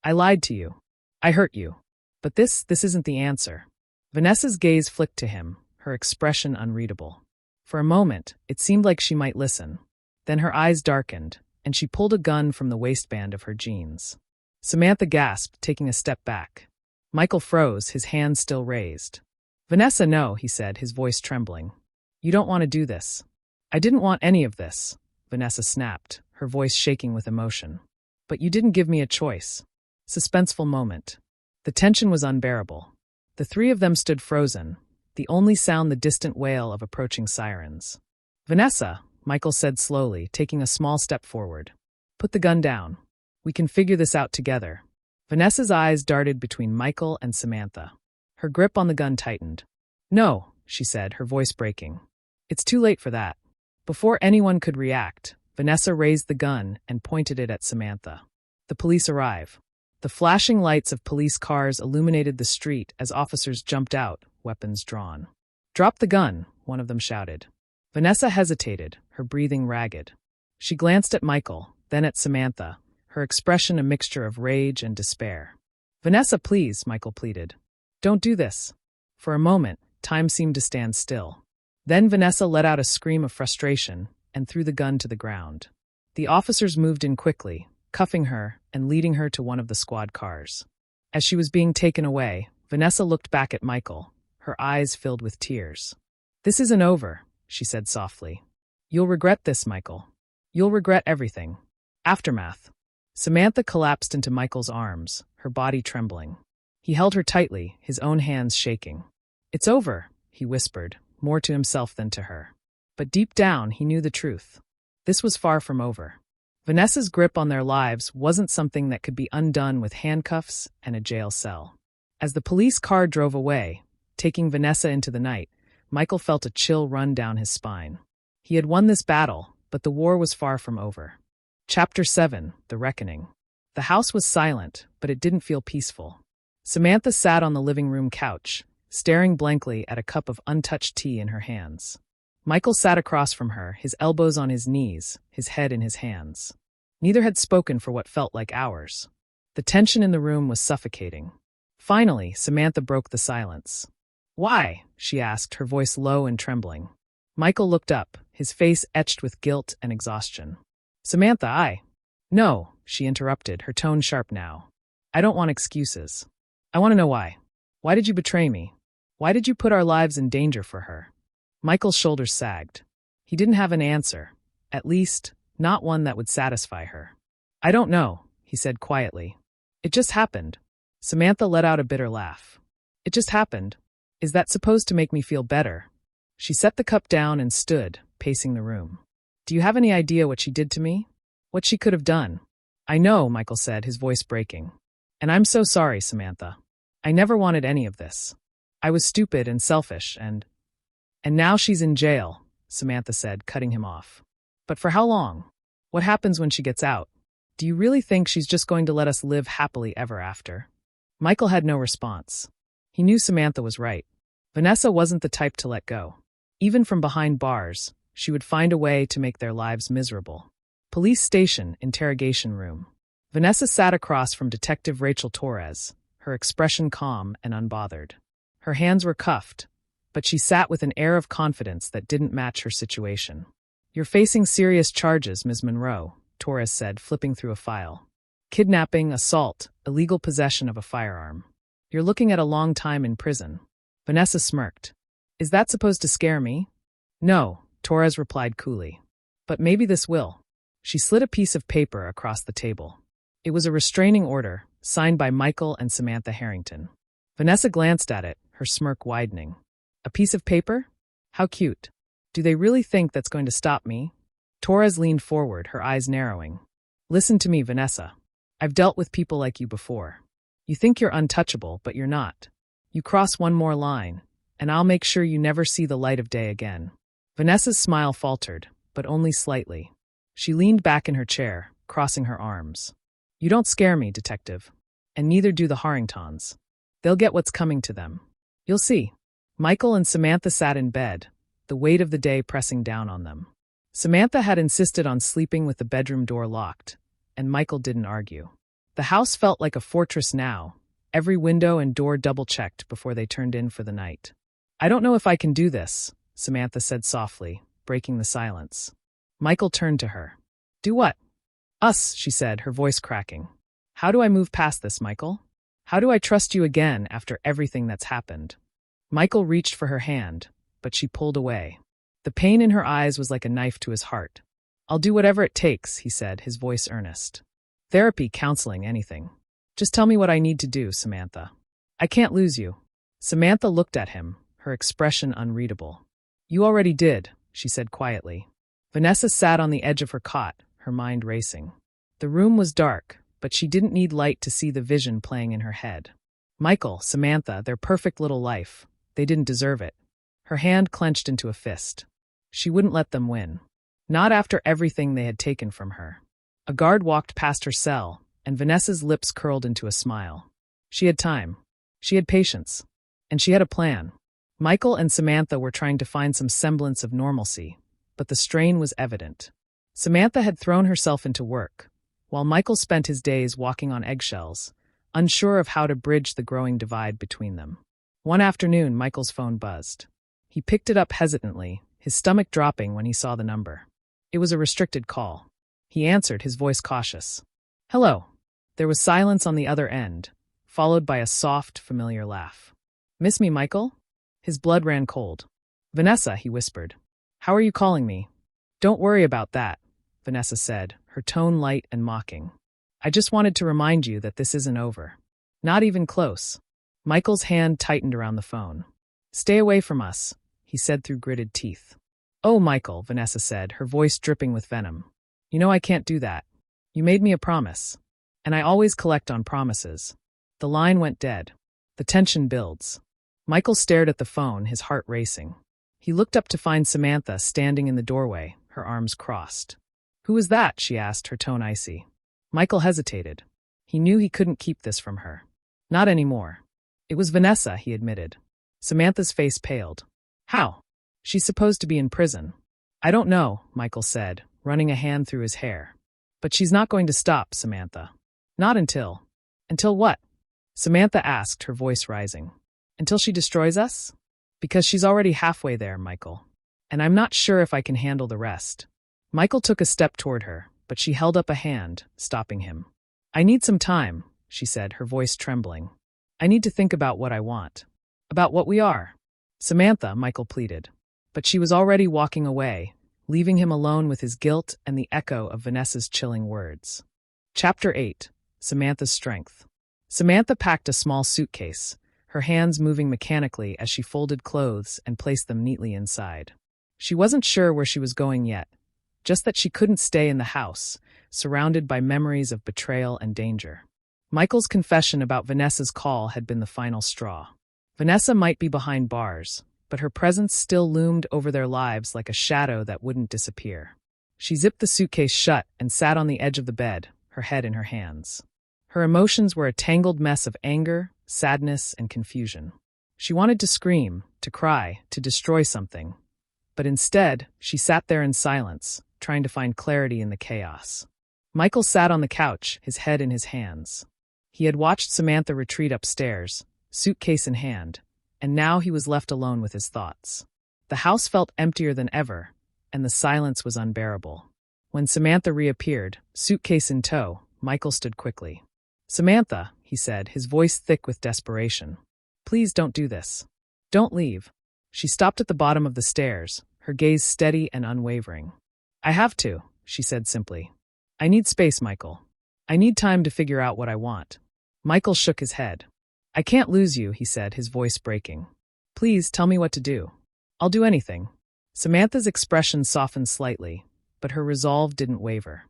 I lied to you. I hurt you. But this isn't the answer." Vanessa's gaze flicked to him, her expression unreadable. For a moment, it seemed like she might listen. Then her eyes darkened, and she pulled a gun from the waistband of her jeans. Samantha gasped, taking a step back. Michael froze, his hands still raised. "Vanessa, no," he said, his voice trembling. "You don't want to do this." "I didn't want any of this," Vanessa snapped, her voice shaking with emotion. "But you didn't give me a choice." Suspenseful moment. The tension was unbearable. The three of them stood frozen, the only sound the distant wail of approaching sirens. "Vanessa," Michael said slowly, taking a small step forward. "Put the gun down. We can figure this out together." Vanessa's eyes darted between Michael and Samantha. Her grip on the gun tightened. "No," she said, her voice breaking. "It's too late for that." Before anyone could react, Vanessa raised the gun and pointed it at Samantha. The police arrive. The flashing lights of police cars illuminated the street as officers jumped out, weapons drawn. "Drop the gun," one of them shouted. Vanessa hesitated, her breathing ragged. She glanced at Michael, then at Samantha, her expression a mixture of rage and despair. "Vanessa, please," Michael pleaded. "Don't do this." For a moment, time seemed to stand still. Then Vanessa let out a scream of frustration and threw the gun to the ground. The officers moved in quickly, cuffing her and leading her to one of the squad cars. As she was being taken away, Vanessa looked back at Michael, her eyes filled with tears. "This isn't over," she said softly. "You'll regret this, Michael. You'll regret everything." Aftermath. Samantha collapsed into Michael's arms, her body trembling. He held her tightly, his own hands shaking. "It's over," he whispered, more to himself than to her. But deep down, he knew the truth. This was far from over. Vanessa's grip on their lives wasn't something that could be undone with handcuffs and a jail cell. As the police car drove away, taking Vanessa into the night, Michael felt a chill run down his spine. He had won this battle, but the war was far from over. Chapter 7, The Reckoning. The house was silent, but it didn't feel peaceful. Samantha sat on the living room couch, staring blankly at a cup of untouched tea in her hands. Michael sat across from her, his elbows on his knees, his head in his hands. Neither had spoken for what felt like hours. The tension in the room was suffocating. Finally, Samantha broke the silence. "Why?" she asked, her voice low and trembling. Michael looked up, his face etched with guilt and exhaustion. "Samantha, No," she interrupted, her tone sharp now. "I don't want excuses. I want to know why. Why did you betray me? Why did you put our lives in danger for her?" Michael's shoulders sagged. He didn't have an answer, at least, not one that would satisfy her. "I don't know," he said quietly. "It just happened." Samantha let out a bitter laugh. "It just happened. Is that supposed to make me feel better?" She set the cup down and stood, pacing the room. "Do you have any idea what she did to me? What she could have done?" "I know," Michael said, his voice breaking. "And I'm so sorry, Samantha. I never wanted any of this. I was stupid and selfish and now she's in jail," Samantha said, cutting him off. "But for how long? What happens when she gets out? Do you really think she's just going to let us live happily ever after?" Michael had no response. He knew Samantha was right. Vanessa wasn't the type to let go. Even from behind bars, she would find a way to make their lives miserable. Police station, interrogation room. Vanessa sat across from Detective Rachel Torres, her expression calm and unbothered. Her hands were cuffed, but she sat with an air of confidence that didn't match her situation. "You're facing serious charges, Ms. Monroe," Torres said, flipping through a file. "Kidnapping, assault, illegal possession of a firearm. You're looking at a long time in prison." Vanessa smirked. "Is that supposed to scare me?" "No," Torres replied coolly. "But maybe this will." She slid a piece of paper across the table. It was a restraining order, signed by Michael and Samantha Harrington. Vanessa glanced at it, her smirk widening. "A piece of paper? How cute. Do they really think that's going to stop me?" Torres leaned forward, her eyes narrowing. "Listen to me, Vanessa. I've dealt with people like you before. You think you're untouchable, but you're not. You cross one more line, and I'll make sure you never see the light of day again." Vanessa's smile faltered, but only slightly. She leaned back in her chair, crossing her arms. "You don't scare me, Detective. And neither do the Harringtons. They'll get what's coming to them. You'll see." Michael and Samantha sat in bed, the weight of the day pressing down on them. Samantha had insisted on sleeping with the bedroom door locked, and Michael didn't argue. The house felt like a fortress now, every window and door double-checked before they turned in for the night. "I don't know if I can do this," Samantha said softly, breaking the silence. Michael turned to her. "Do what?" "Us," she said, her voice cracking. "How do I move past this, Michael? How do I trust you again after everything that's happened?" Michael reached for her hand, but she pulled away. The pain in her eyes was like a knife to his heart. "I'll do whatever it takes," he said, his voice earnest. "Therapy, counseling, anything. Just tell me what I need to do, Samantha. I can't lose you." Samantha looked at him, her expression unreadable. "You already did," she said quietly. Vanessa sat on the edge of her cot, her mind racing. The room was dark, but she didn't need light to see the vision playing in her head. Michael, Samantha, their perfect little life. They didn't deserve it. Her hand clenched into a fist. She wouldn't let them win. Not after everything they had taken from her. A guard walked past her cell, and Vanessa's lips curled into a smile. She had time. She had patience. And she had a plan. Michael and Samantha were trying to find some semblance of normalcy, but the strain was evident. Samantha had thrown herself into work, while Michael spent his days walking on eggshells, unsure of how to bridge the growing divide between them. One afternoon, Michael's phone buzzed. He picked it up hesitantly, his stomach dropping when he saw the number. It was a restricted call. He answered, his voice cautious. "Hello." There was silence on the other end, followed by a soft, familiar laugh. "Miss me, Michael?" His blood ran cold. "Vanessa," he whispered. "How are you calling me?" "Don't worry about that," Vanessa said, her tone light and mocking. "I just wanted to remind you that this isn't over. Not even close." Michael's hand tightened around the phone. "Stay away from us," he said through gritted teeth. "Oh, Michael," Vanessa said, her voice dripping with venom. "You know I can't do that. You made me a promise. And I always collect on promises." The line went dead. The tension builds. Michael stared at the phone, his heart racing. He looked up to find Samantha standing in the doorway, her arms crossed. "Who is that?" she asked, her tone icy. Michael hesitated. He knew he couldn't keep this from her. Not anymore. "It was Vanessa," he admitted. Samantha's face paled. "How?" She's supposed to be in prison. I don't know, Michael said, running a hand through his hair. But she's not going to stop, Samantha. Not until. Until what? Samantha asked, her voice rising. Until she destroys us? Because she's already halfway there, Michael. And I'm not sure if I can handle the rest. Michael took a step toward her, but she held up a hand, stopping him. I need some time, she said, her voice trembling. I need to think about what I want. About what we are. Samantha, Michael pleaded. But she was already walking away, leaving him alone with his guilt and the echo of Vanessa's chilling words. Chapter 8. Samantha's Strength. Samantha packed a small suitcase, her hands moving mechanically as she folded clothes and placed them neatly inside. She wasn't sure where she was going yet, just that she couldn't stay in the house, surrounded by memories of betrayal and danger. Michael's confession about Vanessa's call had been the final straw. Vanessa might be behind bars, but her presence still loomed over their lives like a shadow that wouldn't disappear. She zipped the suitcase shut and sat on the edge of the bed, her head in her hands. Her emotions were a tangled mess of anger, sadness, and confusion. She wanted to scream, to cry, to destroy something. But instead, she sat there in silence, trying to find clarity in the chaos. Michael sat on the couch, his head in his hands. He had watched Samantha retreat upstairs, suitcase in hand, and now he was left alone with his thoughts. The house felt emptier than ever, and the silence was unbearable. When Samantha reappeared, suitcase in tow, Michael stood quickly. Samantha, he said, his voice thick with desperation. Please don't do this. Don't leave. She stopped at the bottom of the stairs, her gaze steady and unwavering. I have to, she said simply. I need space, Michael. I need time to figure out what I want. Michael shook his head. I can't lose you, he said, his voice breaking. Please tell me what to do. I'll do anything. Samantha's expression softened slightly, but her resolve didn't waver.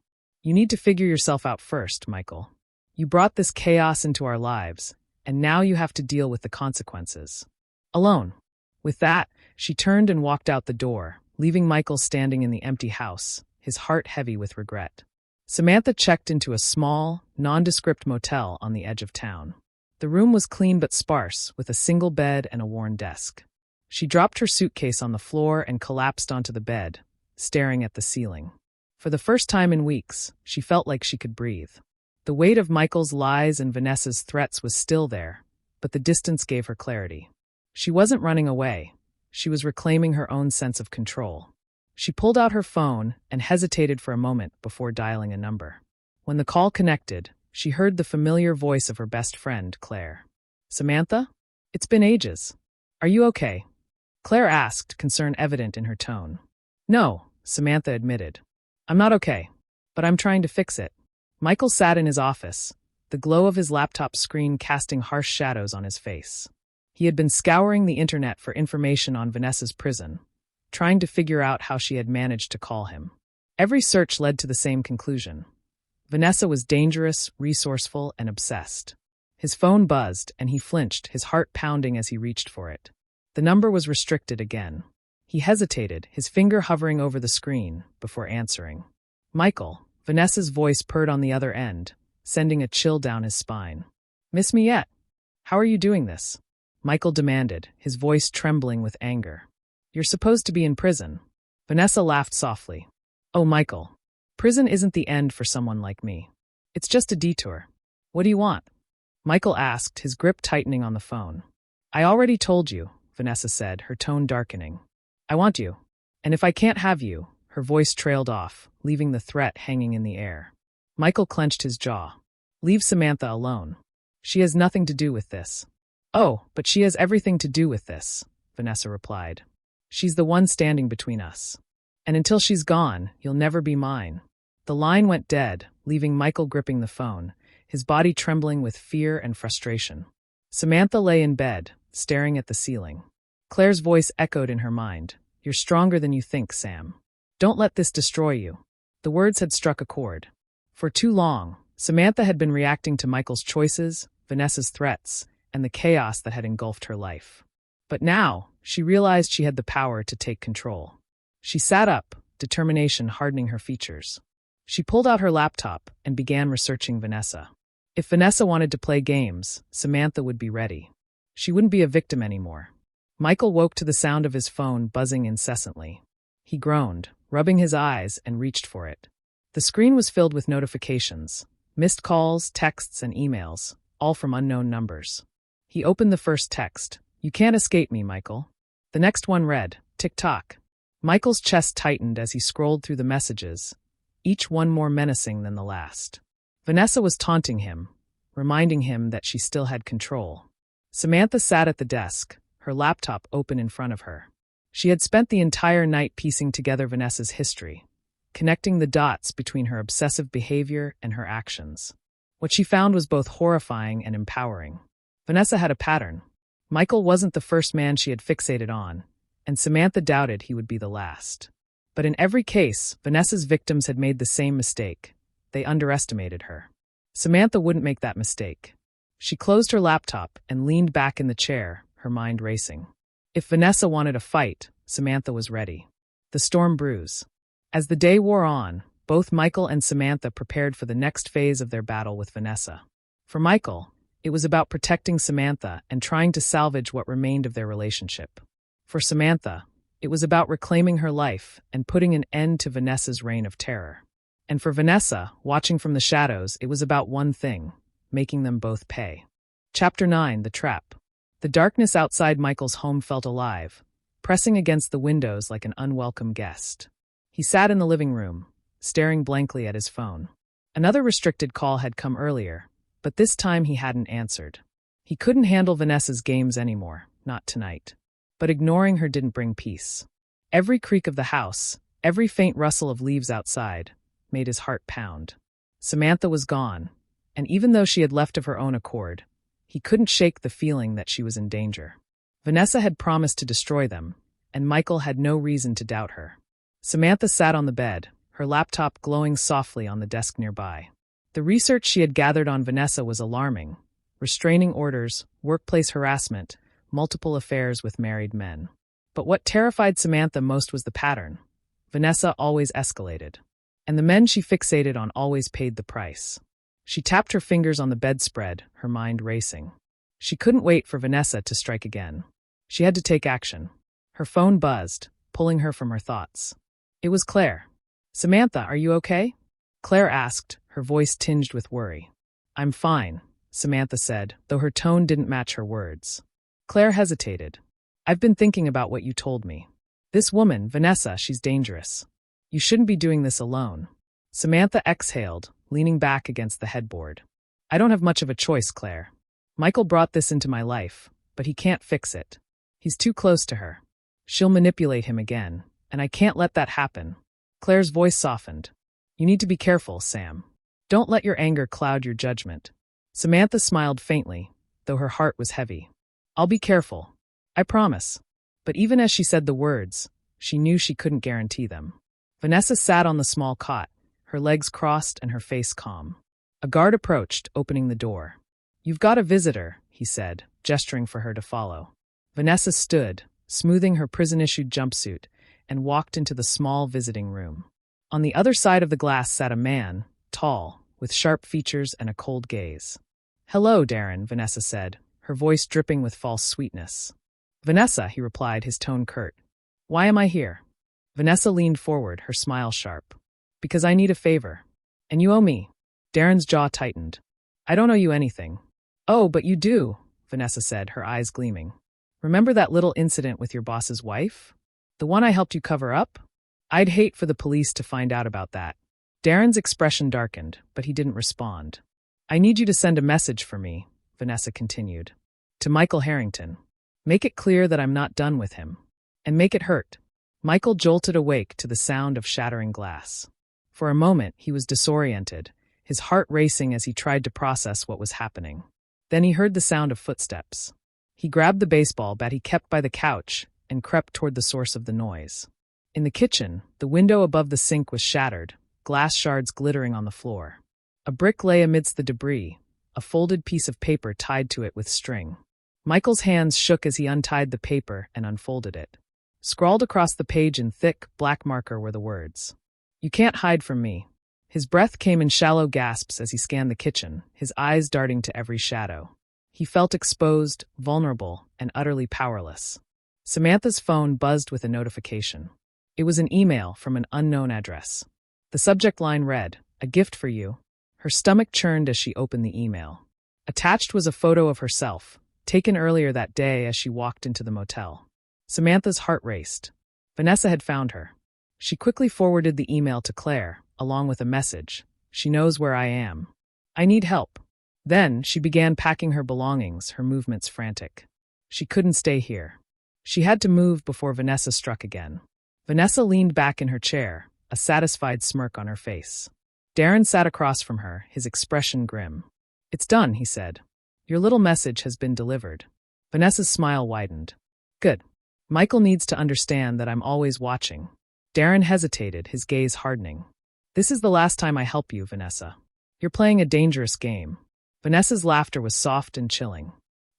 You need to figure yourself out first, Michael. You brought this chaos into our lives, and now you have to deal with the consequences. Alone. With that, she turned and walked out the door, leaving Michael standing in the empty house, his heart heavy with regret. Samantha checked into a small, nondescript motel on the edge of town. The room was clean but sparse, with a single bed and a worn desk. She dropped her suitcase on the floor and collapsed onto the bed, staring at the ceiling. For the first time in weeks, she felt like she could breathe. The weight of Michael's lies and Vanessa's threats was still there, but the distance gave her clarity. She wasn't running away. She was reclaiming her own sense of control. She pulled out her phone and hesitated for a moment before dialing a number. When the call connected, she heard the familiar voice of her best friend, Claire. Samantha? It's been ages. Are you okay? Claire asked, concern evident in her tone. No, Samantha admitted. I'm not okay, but I'm trying to fix it. Michael sat in his office, the glow of his laptop screen casting harsh shadows on his face. He had been scouring the internet for information on Vanessa's prison, trying to figure out how she had managed to call him. Every search led to the same conclusion. Vanessa was dangerous, resourceful, and obsessed. His phone buzzed, and he flinched, his heart pounding as he reached for it. The number was restricted again. He hesitated, his finger hovering over the screen, before answering. Michael, Vanessa's voice purred on the other end, sending a chill down his spine. Miss me yet? How are you doing this? Michael demanded, his voice trembling with anger. You're supposed to be in prison. Vanessa laughed softly. Oh, Michael. Prison isn't the end for someone like me. It's just a detour. What do you want? Michael asked, his grip tightening on the phone. I already told you, Vanessa said, her tone darkening. I want you. And if I can't have you, her voice trailed off, leaving the threat hanging in the air. Michael clenched his jaw. Leave Samantha alone. She has nothing to do with this. Oh, but she has everything to do with this, Vanessa replied. She's the one standing between us. And until she's gone, you'll never be mine. The line went dead, leaving Michael gripping the phone, his body trembling with fear and frustration. Samantha lay in bed, staring at the ceiling. Claire's voice echoed in her mind. You're stronger than you think, Sam. Don't let this destroy you. The words had struck a chord. For too long, Samantha had been reacting to Michael's choices, Vanessa's threats, and the chaos that had engulfed her life. But now, she realized she had the power to take control. She sat up, determination hardening her features. She pulled out her laptop and began researching Vanessa. If Vanessa wanted to play games, Samantha would be ready. She wouldn't be a victim anymore. Michael woke to the sound of his phone buzzing incessantly. He groaned, rubbing his eyes, and reached for it. The screen was filled with notifications, missed calls, texts, and emails, all from unknown numbers. He opened the first text. "You can't escape me, Michael." The next one read, "Tick-tock." Michael's chest tightened as he scrolled through the messages, each one more menacing than the last. Vanessa was taunting him, reminding him that she still had control. Samantha sat at the desk, her laptop open in front of her. She had spent the entire night piecing together Vanessa's history, connecting the dots between her obsessive behavior and her actions. What she found was both horrifying and empowering. Vanessa had a pattern. Michael wasn't the first man she had fixated on, and Samantha doubted he would be the last. But in every case, Vanessa's victims had made the same mistake. They underestimated her. Samantha wouldn't make that mistake. She closed her laptop and leaned back in the chair, her mind racing. If Vanessa wanted a fight, Samantha was ready. The storm brews. As the day wore on, both Michael and Samantha prepared for the next phase of their battle with Vanessa. For Michael, it was about protecting Samantha and trying to salvage what remained of their relationship. For Samantha, it was about reclaiming her life and putting an end to Vanessa's reign of terror. And for Vanessa, watching from the shadows, it was about one thing: making them both pay. Chapter 9: The Trap. The darkness outside Michael's home felt alive, pressing against the windows like an unwelcome guest. He sat in the living room, staring blankly at his phone. Another restricted call had come earlier, but this time he hadn't answered. He couldn't handle Vanessa's games anymore, not tonight. But ignoring her didn't bring peace. Every creak of the house, every faint rustle of leaves outside, made his heart pound. Samantha was gone, and even though she had left of her own accord, he couldn't shake the feeling that she was in danger. Vanessa had promised to destroy them, and Michael had no reason to doubt her. Samantha sat on the bed, her laptop glowing softly on the desk nearby. The research she had gathered on Vanessa was alarming: restraining orders, workplace harassment, multiple affairs with married men. But what terrified Samantha most was the pattern. Vanessa always escalated, and the men she fixated on always paid the price. She tapped her fingers on the bedspread, her mind racing. She couldn't wait for Vanessa to strike again. She had to take action. Her phone buzzed, pulling her from her thoughts. It was Claire. "Samantha, are you okay?" Claire asked, her voice tinged with worry. "I'm fine," Samantha said, though her tone didn't match her words. Claire hesitated. "I've been thinking about what you told me. This woman, Vanessa, she's dangerous. You shouldn't be doing this alone." Samantha exhaled, leaning back against the headboard. "I don't have much of a choice, Claire. Michael brought this into my life, but he can't fix it. He's too close to her. She'll manipulate him again, and I can't let that happen." Claire's voice softened. "You need to be careful, Sam. Don't let your anger cloud your judgment." Samantha smiled faintly, though her heart was heavy. "I'll be careful. I promise." But even as she said the words, she knew she couldn't guarantee them. Vanessa sat on the small cot, her legs crossed and her face calm. A guard approached, opening the door. "You've got a visitor," he said, gesturing for her to follow. Vanessa stood, smoothing her prison-issued jumpsuit, and walked into the small visiting room. On the other side of the glass sat a man, tall, with sharp features and a cold gaze. "Hello, Darren," Vanessa said, her voice dripping with false sweetness. "Vanessa," he replied, his tone curt. "Why am I here?" Vanessa leaned forward, her smile sharp. "Because I need a favor. And you owe me." Darren's jaw tightened. "I don't owe you anything." "Oh, but you do," Vanessa said, her eyes gleaming. "Remember that little incident with your boss's wife? The one I helped you cover up? I'd hate for the police to find out about that." Darren's expression darkened, but he didn't respond. "I need you to send a message for me," Vanessa continued. "To Michael Harrington. Make it clear that I'm not done with him. And make it hurt." Michael jolted awake to the sound of shattering glass. For a moment, he was disoriented, his heart racing as he tried to process what was happening. Then he heard the sound of footsteps. He grabbed the baseball bat he kept by the couch and crept toward the source of the noise. In the kitchen, the window above the sink was shattered, glass shards glittering on the floor. A brick lay amidst the debris, a folded piece of paper tied to it with string. Michael's hands shook as he untied the paper and unfolded it. Scrawled across the page in thick, black marker were the words, "You can't hide from me." His breath came in shallow gasps as he scanned the kitchen, his eyes darting to every shadow. He felt exposed, vulnerable, and utterly powerless. Samantha's phone buzzed with a notification. It was an email from an unknown address. The subject line read, "A gift for you." Her stomach churned as she opened the email. Attached was a photo of herself, taken earlier that day as she walked into the motel. Samantha's heart raced. Vanessa had found her. She quickly forwarded the email to Claire, along with a message. "She knows where I am. I need help." Then she began packing her belongings, her movements frantic. She couldn't stay here. She had to move before Vanessa struck again. Vanessa leaned back in her chair, a satisfied smirk on her face. Darren sat across from her, his expression grim. "It's done," he said. "Your little message has been delivered." Vanessa's smile widened. "Good. Michael needs to understand that I'm always watching." Darren hesitated, his gaze hardening. "This is the last time I help you, Vanessa. You're playing a dangerous game." Vanessa's laughter was soft and chilling.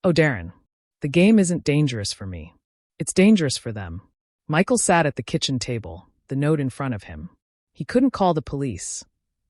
"Oh, Darren, the game isn't dangerous for me. It's dangerous for them." Michael sat at the kitchen table, the note in front of him. He couldn't call the police.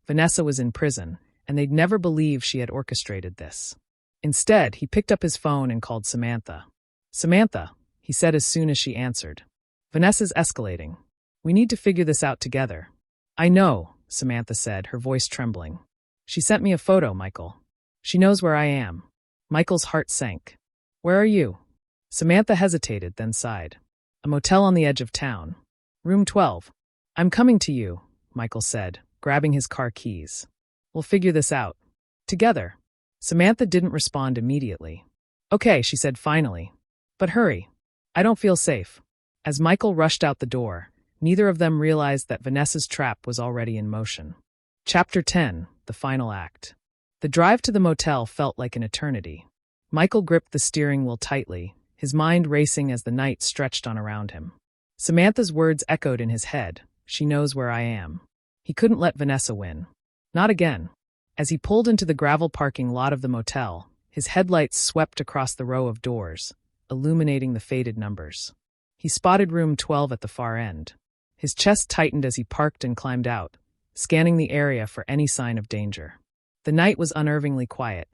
Vanessa was in prison, and they'd never believe she had orchestrated this. Instead, he picked up his phone and called Samantha. "Samantha," he said as soon as she answered. "Vanessa's escalating. We need to figure this out together." "I know," Samantha said, her voice trembling. "She sent me a photo, Michael. She knows where I am." Michael's heart sank. "Where are you?" Samantha hesitated, then sighed. "A motel on the edge of town. Room 12. "I'm coming to you," Michael said, grabbing his car keys. "We'll figure this out. Together." Samantha didn't respond immediately. "Okay," she said finally. "But hurry. I don't feel safe." As Michael rushed out the door, neither of them realized that Vanessa's trap was already in motion. Chapter 10, the final act. The drive to the motel felt like an eternity. Michael gripped the steering wheel tightly, his mind racing as the night stretched on around him. Samantha's words echoed in his head, "She knows where I am." He couldn't let Vanessa win. Not again. As he pulled into the gravel parking lot of the motel, his headlights swept across the row of doors, illuminating the faded numbers. He spotted room 12 at the far end. His chest tightened as he parked and climbed out, scanning the area for any sign of danger. The night was unnervingly quiet.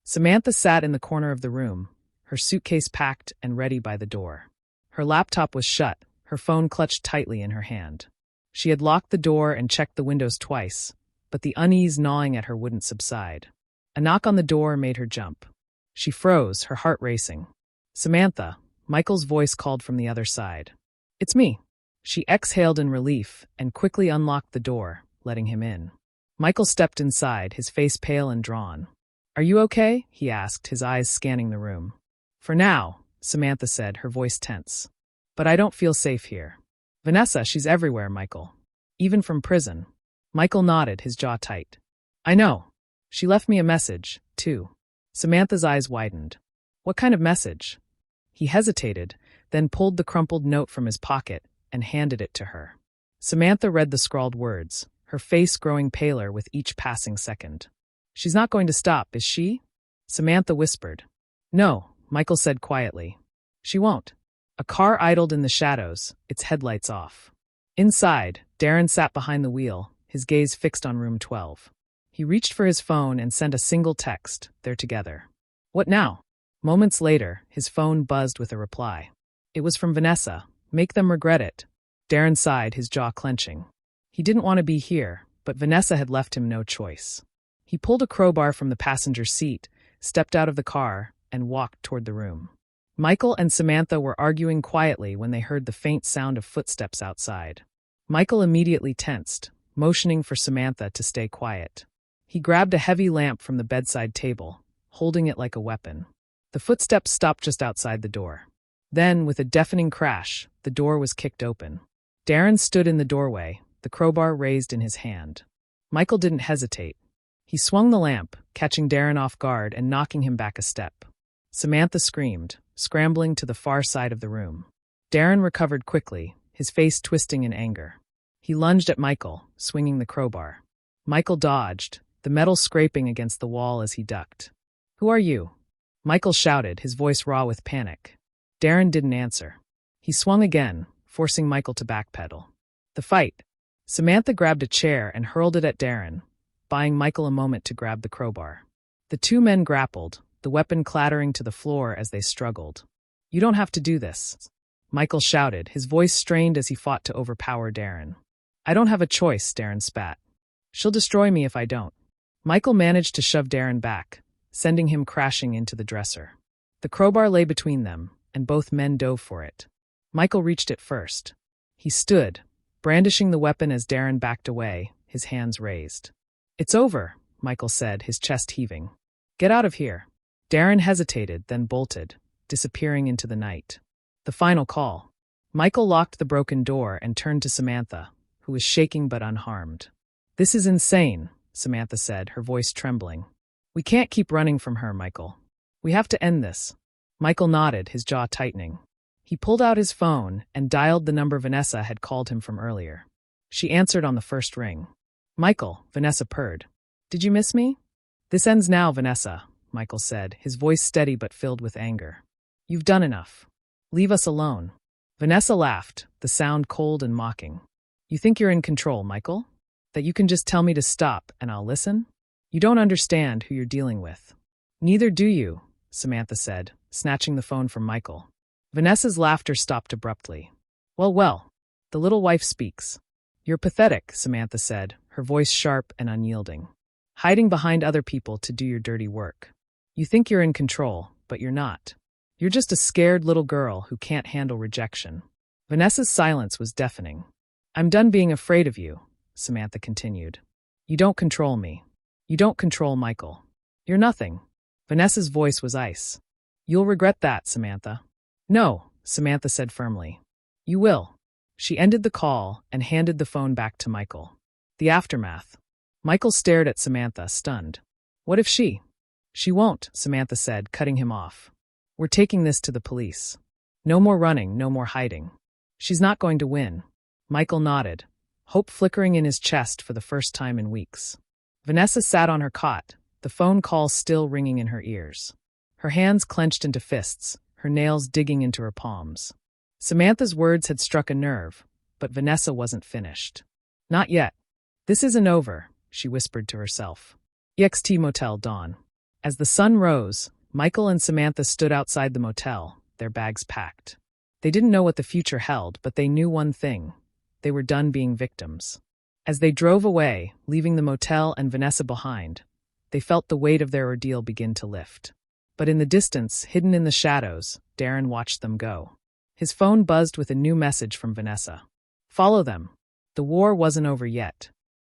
Samantha sat in the corner of the room, her suitcase packed and ready by the door. Her laptop was shut, her phone clutched tightly in her hand. She had locked the door and checked the windows twice, but the unease gnawing at her wouldn't subside. A knock on the door made her jump. She froze, her heart racing. "Samantha," Michael's voice called from the other side. "It's me." She exhaled in relief and quickly unlocked the door, letting him in. Michael stepped inside, his face pale and drawn. "Are you okay?" he asked, his eyes scanning the room. "For now," Samantha said, her voice tense. "But I don't feel safe here." "Vanessa, she's everywhere, Michael. Even from prison." Michael nodded, his jaw tight. "I know. She left me a message, too." Samantha's eyes widened. "What kind of message?" He hesitated, then pulled the crumpled note from his pocket and handed it to her. Samantha read the scrawled words, her face growing paler with each passing second. "She's not going to stop, is she?" Samantha whispered. "No," Michael said quietly. "She won't." A car idled in the shadows, its headlights off. Inside, Darren sat behind the wheel, his gaze fixed on room 12. He reached for his phone and sent a single text, "They're together." "What now?" Moments later, his phone buzzed with a reply. It was from Vanessa. "Make them regret it." Darren sighed, his jaw clenching. He didn't want to be here, but Vanessa had left him no choice. He pulled a crowbar from the passenger seat, stepped out of the car, and walked toward the room. Michael and Samantha were arguing quietly when they heard the faint sound of footsteps outside. Michael immediately tensed, motioning for Samantha to stay quiet. He grabbed a heavy lamp from the bedside table, holding it like a weapon. The footsteps stopped just outside the door. Then, with a deafening crash, the door was kicked open. Darren stood in the doorway, the crowbar raised in his hand. Michael didn't hesitate. He swung the lamp, catching Darren off guard and knocking him back a step. Samantha screamed, scrambling to the far side of the room. Darren recovered quickly, his face twisting in anger. He lunged at Michael, swinging the crowbar. Michael dodged, the metal scraping against the wall as he ducked. "Who are you?" Michael shouted, his voice raw with panic. Darren didn't answer. He swung again, forcing Michael to backpedal. The fight. Samantha grabbed a chair and hurled it at Darren, buying Michael a moment to grab the crowbar. The two men grappled, the weapon clattering to the floor as they struggled. "You don't have to do this." Michael shouted, his voice strained as he fought to overpower Darren. I don't have a choice, Darren spat. She'll destroy me if I don't. Michael managed to shove Darren back, sending him crashing into the dresser. The crowbar lay between them, and both men dove for it. Michael reached it first. He stood, brandishing the weapon as Darren backed away, his hands raised. It's over, Michael said, his chest heaving. Get out of here. Darren hesitated, then bolted, disappearing into the night. The final call. Michael locked the broken door and turned to Samantha, who was shaking but unharmed. This is insane, Samantha said, her voice trembling. We can't keep running from her, Michael. We have to end this. Michael nodded, his jaw tightening. He pulled out his phone and dialed the number Vanessa had called him from earlier. She answered on the first ring. Michael, Vanessa purred. Did you miss me? This ends now, Vanessa, Michael said, his voice steady but filled with anger. You've done enough. Leave us alone. Vanessa laughed, the sound cold and mocking. You think you're in control, Michael? That you can just tell me to stop and I'll listen? You don't understand who you're dealing with. Neither do you, Samantha said, snatching the phone from Michael. Vanessa's laughter stopped abruptly. Well, the little wife speaks. You're pathetic, Samantha said, her voice sharp and unyielding. Hiding behind other people to do your dirty work. You think you're in control, but you're not. You're just a scared little girl who can't handle rejection. Vanessa's silence was deafening. I'm done being afraid of you, Samantha continued. You don't control me. You don't control Michael. You're nothing. Vanessa's voice was ice. You'll regret that, Samantha. No, Samantha said firmly. You will. She ended the call and handed the phone back to Michael. The aftermath. Michael stared at Samantha, stunned. What if she? She won't, Samantha said, cutting him off. We're taking this to the police. No more running, no more hiding. She's not going to win. Michael nodded, hope flickering in his chest for the first time in weeks. Vanessa sat on her cot, the phone call still ringing in her ears. Her hands clenched into fists, her nails digging into her palms. Samantha's words had struck a nerve, but Vanessa wasn't finished. Not yet. This isn't over, she whispered to herself. EXT Motel Dawn. As the sun rose, Michael and Samantha stood outside the motel, their bags packed. They didn't know what the future held, but they knew one thing. They were done being victims. As they drove away, leaving the motel and Vanessa behind, they felt the weight of their ordeal begin to lift. But in the distance, hidden in the shadows, Darren watched them go. His phone buzzed with a new message from Vanessa. Follow them. The war wasn't over yet.